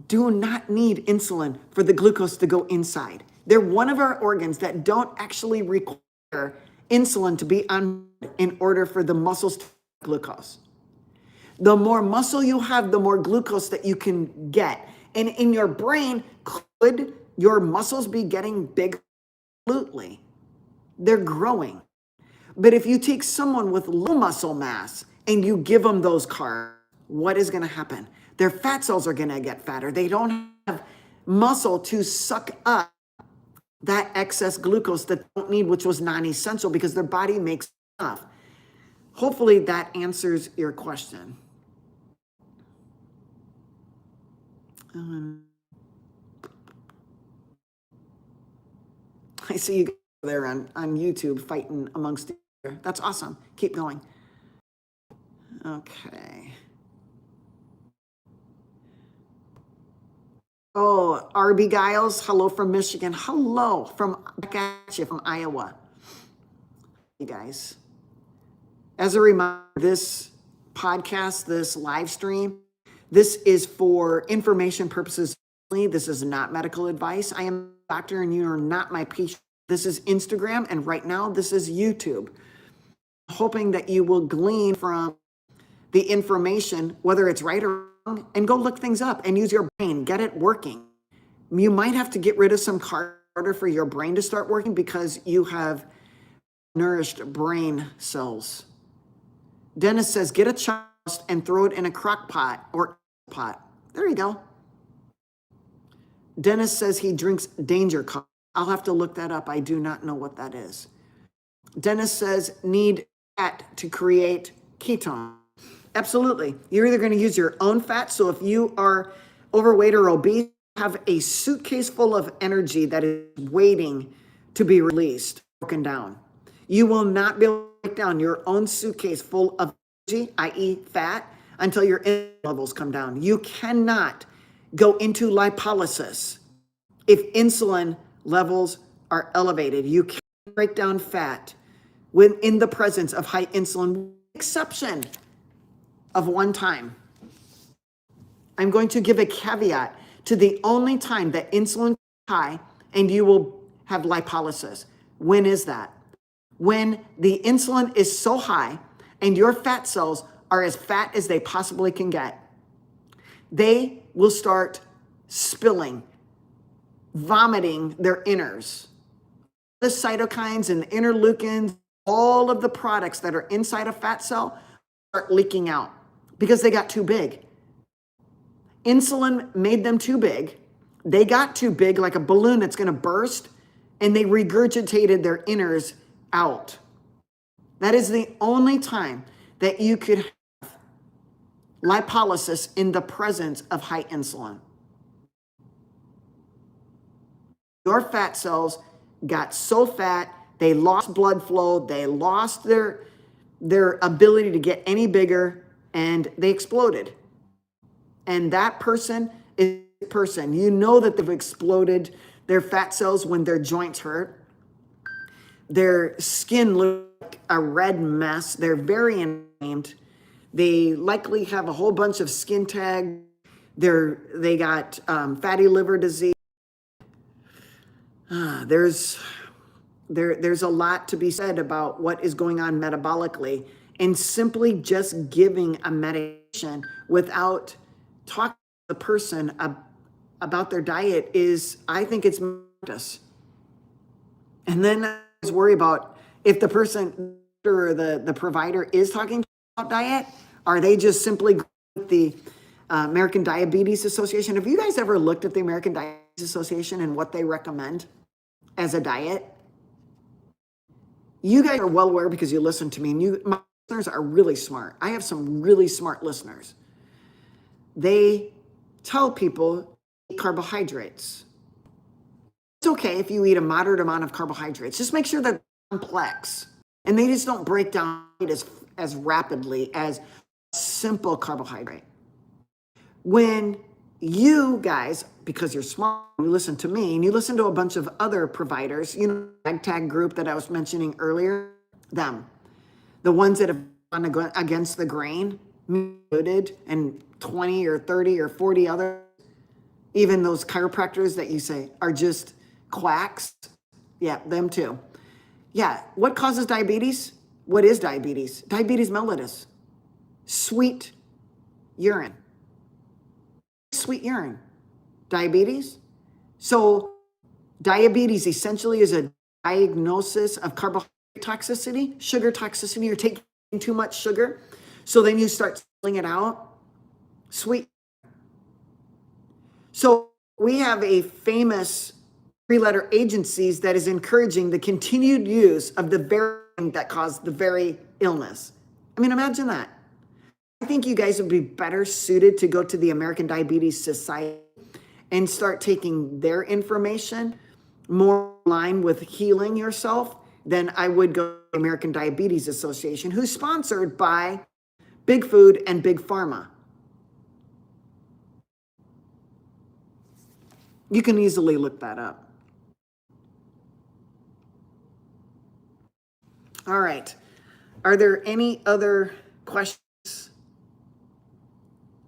[SPEAKER 1] do not need insulin for the glucose to go inside. They're one of our organs that don't actually require insulin to be on in order for the muscles to take glucose. The more muscle you have, the more glucose that you can get. And in your brain, could your muscles be getting bigger? Absolutely. They're growing. But if you take someone with low muscle mass and you give them those carbs, what is going to happen? Their fat cells are going to get fatter. They don't have muscle to suck up that excess glucose that they don't need, which was non-essential because their body makes enough. Hopefully that answers your question. I see you there on YouTube fighting amongst each other. That's awesome. Keep going. Okay. Oh, RB Giles, hello from Michigan. Hello from Iowa. You guys. As a reminder, this podcast, this live stream, this is for information purposes only. This is not medical advice. I am a doctor and you are not my patient. This is Instagram, and right now this is YouTube. Hoping that you will glean from the information, whether it's right or wrong, and go look things up and use your brain, get it working. You might have to get rid of some carbs in order for your brain to start working because you have nourished brain cells. Dennis says, get a child and throw it in a crock pot or pot. There you go. Dennis says he drinks danger coffee. I'll have to look that up. I do not know what that is. Dennis says need fat to create ketone. Absolutely. You're either going to use your own fat. So if you are overweight or obese, have a suitcase full of energy that is waiting to be released, broken down. You will not be able to break down your own suitcase full of energy, i.e. fat, until your insulin levels come down. You cannot go into lipolysis if insulin levels are elevated. You can't break down fat when in the presence of high insulin, with the exception of one time. I'm going to give a caveat to the only time that insulin is high and you will have lipolysis. When is that? When the insulin is so high and your fat cells are as fat as they possibly can get. They will start spilling, vomiting their innards. The cytokines and the interleukins, all of the products that are inside a fat cell start leaking out because they got too big. Insulin made them too big. They got too big, like a balloon that's going to burst, and they regurgitated their innards out. That is the only time that you could have lipolysis in the presence of high insulin. Your fat cells got so fat, they lost blood flow, they lost their ability to get any bigger, and they exploded. And that person is a person. You know that they've exploded their fat cells when their joints hurt. Their skin looks like a red mess. They're very inflamed. They likely have a whole bunch of skin tags. They got fatty liver disease. There's a lot to be said about what is going on metabolically, and simply just giving a medication without talking to the person about their diet is, I think it's malpractice. And then I always worry about if the person or the provider is talking about diet, are they just simply with the American Diabetes Association? Have you guys ever looked at the American Diabetes Association and what they recommend as a diet? You guys are well aware because you listen to me, and my listeners are really smart. I have some really smart listeners. They tell people eat carbohydrates. It's okay if you eat a moderate amount of carbohydrates. Just make sure they're complex and they just don't break down as rapidly as simple carbohydrate. When you guys, because you're smart, you listen to me and you listen to a bunch of other providers, tag group that I was mentioning earlier, the ones that have gone against the grain, included, and 20 or 30 or 40 other, even those chiropractors that you say are just quacks. Yeah, them too. Yeah, what causes diabetes? What is diabetes? Diabetes mellitus. Sweet urine. Sweet urine. Diabetes. So diabetes essentially is a diagnosis of carbohydrate toxicity, sugar toxicity. You're taking too much sugar. So then you start spilling it out. Sweet. So we have a famous three-letter agencies that is encouraging the continued use of the very thing that caused the very illness. I mean, imagine that. I think you guys would be better suited to go to the American Diabetes Society and start taking their information more in line with healing yourself than I would go to the American Diabetes Association, who's sponsored by Big Food and Big Pharma. You can easily look that up. All right. Are there any other questions?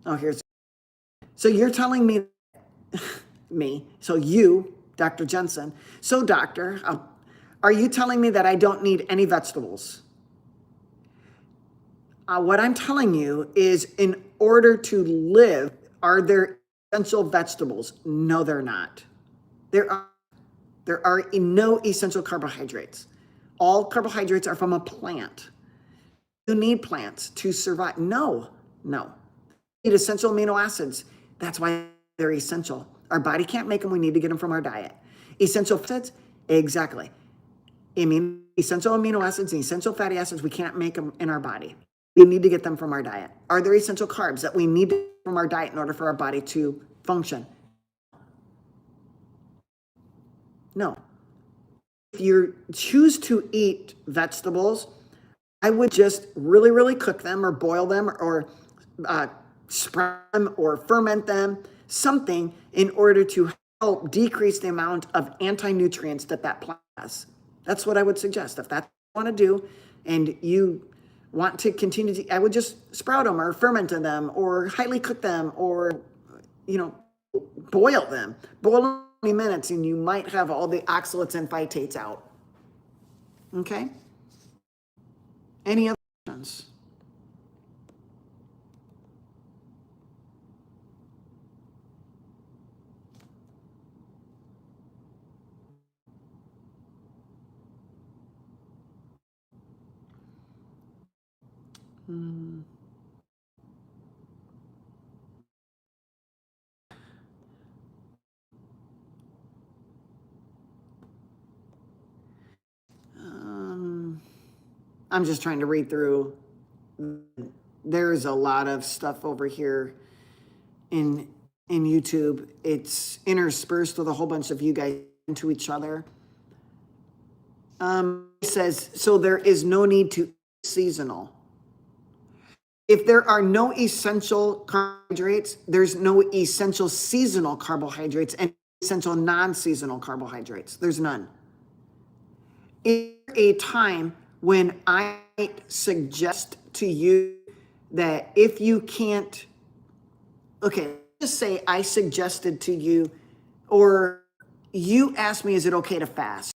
[SPEAKER 1] Oh, so you're telling me, so you, Dr. Jensen, so doctor, are you telling me that I don't need any vegetables? What I'm telling you is in order to live, are there essential vegetables? No, they're not. There are no essential carbohydrates. All carbohydrates are from a plant. You need plants to survive. No. You need essential amino acids. That's why they're essential. Our body can't make them. We need to get them from our diet. Essential acids, exactly. Essential amino acids and essential fatty acids, we can't make them in our body. We need to get them from our diet. Are there essential carbs that we need from our diet in order for our body to function? No. If you choose to eat vegetables, I would just really, really cook them or boil them or sprout them or ferment them, something in order to help decrease the amount of anti-nutrients that plant has. That's what I would suggest. If that's what you want to do and you want to continue to, I would just sprout them or ferment them or highly cook them or, boil them. Boil them 20 minutes and you might have all the oxalates and phytates out. Okay? Any other questions? I'm just trying to read through. There's a lot of stuff over here in YouTube. It's interspersed with a whole bunch of you guys into each other. It says, so there is no need to eat seasonal. If there are no essential carbohydrates, there's no essential seasonal carbohydrates and essential non-seasonal carbohydrates. There's none. Is there a time when I suggest to you that if you can't, okay, just say I suggested to you, or you asked me, is it okay to fast?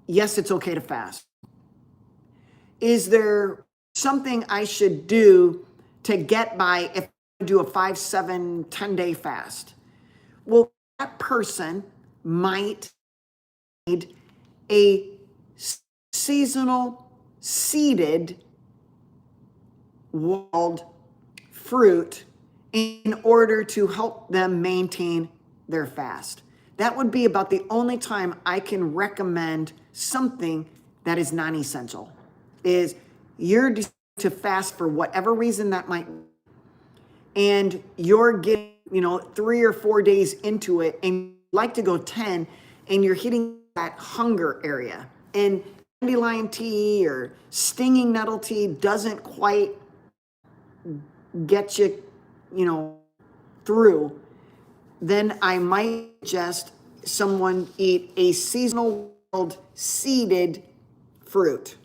[SPEAKER 1] Yes, it's okay to fast. Is there something I should do to get by if I do a 5, 7, 10-day fast? Well, that person might need a seasonal seeded wild fruit in order to help them maintain their fast. That would be about the only time I can recommend something that is non-essential. Is you're to fast for whatever reason that might be, and you're getting, 3 or 4 days into it, and you like to go 10, and you're hitting that hunger area, and dandelion tea or stinging nettle tea doesn't quite get you, through, then I might suggest someone eat a seasonal wild seeded fruit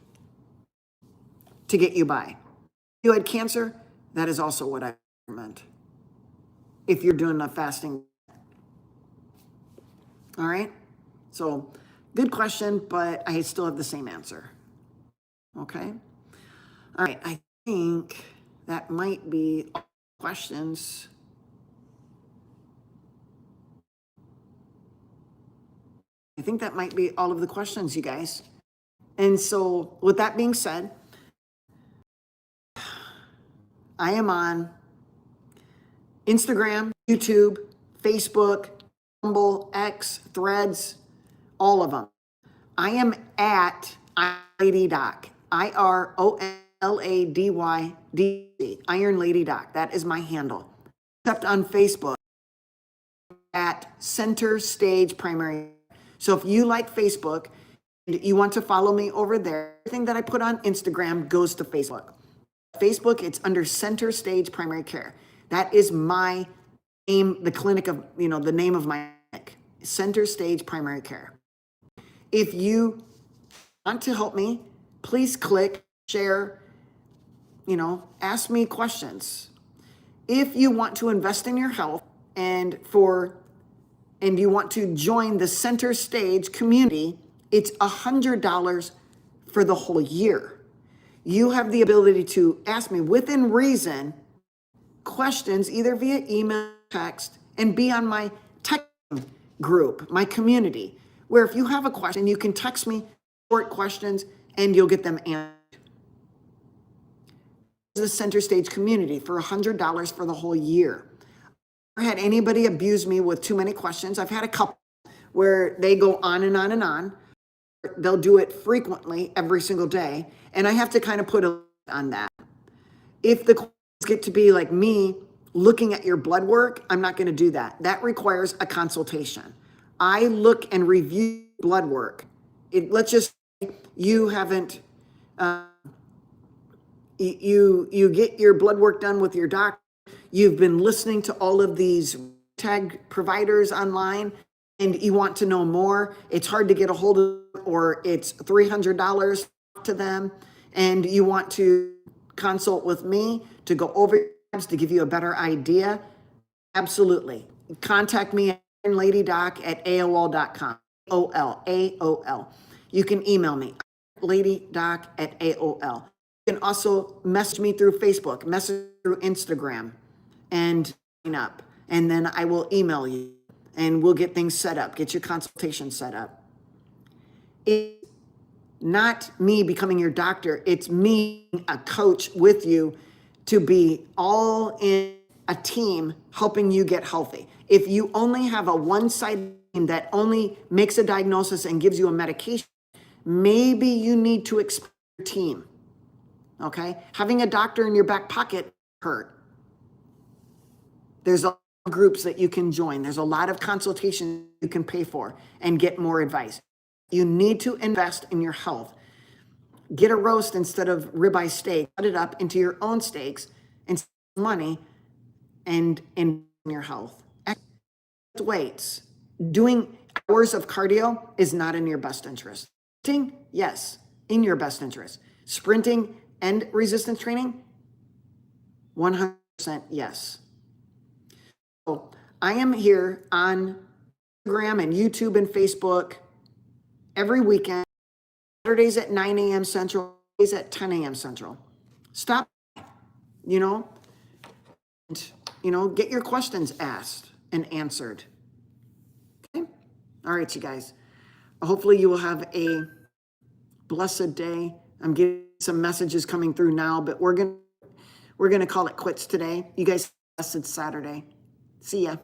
[SPEAKER 1] to get you by. If you had cancer, that is also what I recommend if you're doing a fasting. All right? So, good question, but I still have the same answer. Okay? All right, I think that might be all questions. I think that might be all of the questions, you guys. And so, with that being said, I am on Instagram, YouTube, Facebook, Rumble, X, Threads, all of them. I am at IronLadyDoc, IronLadyDoc, IronLadyDoc. That is my handle. Except on Facebook at Center Stage Primary. So if you like Facebook and you want to follow me over there, everything that I put on Instagram goes to Facebook. Facebook, it's under Center Stage Primary Care. That is my name, the clinic of, the name of my clinic, Center Stage Primary Care. If you want to help me, please click, share, ask me questions. If you want to invest in your health and you want to join the Center Stage community, it's $100 for the whole year. You have the ability to ask me within reason questions either via email, text, and be on my tech group, my community, where if you have a question, you can text me short questions and you'll get them answered. The Center Stage community for $100 for the whole year. I've never had anybody abuse me with too many questions. I've had a couple where they go on and on and on. They'll do it frequently every single day, and I have to kind of put a limit on that. If the questions get to be like me looking at your blood work, I'm not going to do that. That requires a consultation. I look and review blood work. Let's just say you haven't, you get your blood work done with your doctor. You've been listening to all of these tag providers online, and you want to know more. It's hard to get a hold of them, or it's $300 to them, and you want to consult with me to go over to give you a better idea. Absolutely. Contact me at IronLadyDoc@AOL.com. AOL. You can email me, LadyDoc@AOL. You can also message me through Facebook, message through Instagram, and sign up. And then I will email you, and we'll get things set up, get your consultation set up. It's not me becoming your doctor. It's me, a coach with you, to be all in a team helping you get healthy. If you only have a one-sided team that only makes a diagnosis and gives you a medication, maybe you need to expand your team. Okay? Having a doctor in your back pocket hurt. There's a lot of groups that you can join. There's a lot of consultations you can pay for and get more advice. You need to invest in your health. Get a roast instead of ribeye steak. Cut it up into your own steaks and save money and in your health. Weights. Doing hours of cardio is not in your best interest. Sprinting, yes, in your best interest. Sprinting and resistance training, 100% yes. So I am here on Instagram and YouTube and Facebook every weekend, Saturdays at 9 a.m. Central, Saturdays at 10 a.m. Central. Stop, and, get your questions asked and answered. Okay? All right, you guys. Hopefully you will have a blessed day. I'm getting some messages coming through now, but we're gonna call it quits today. You guys have a blessed Saturday. See ya.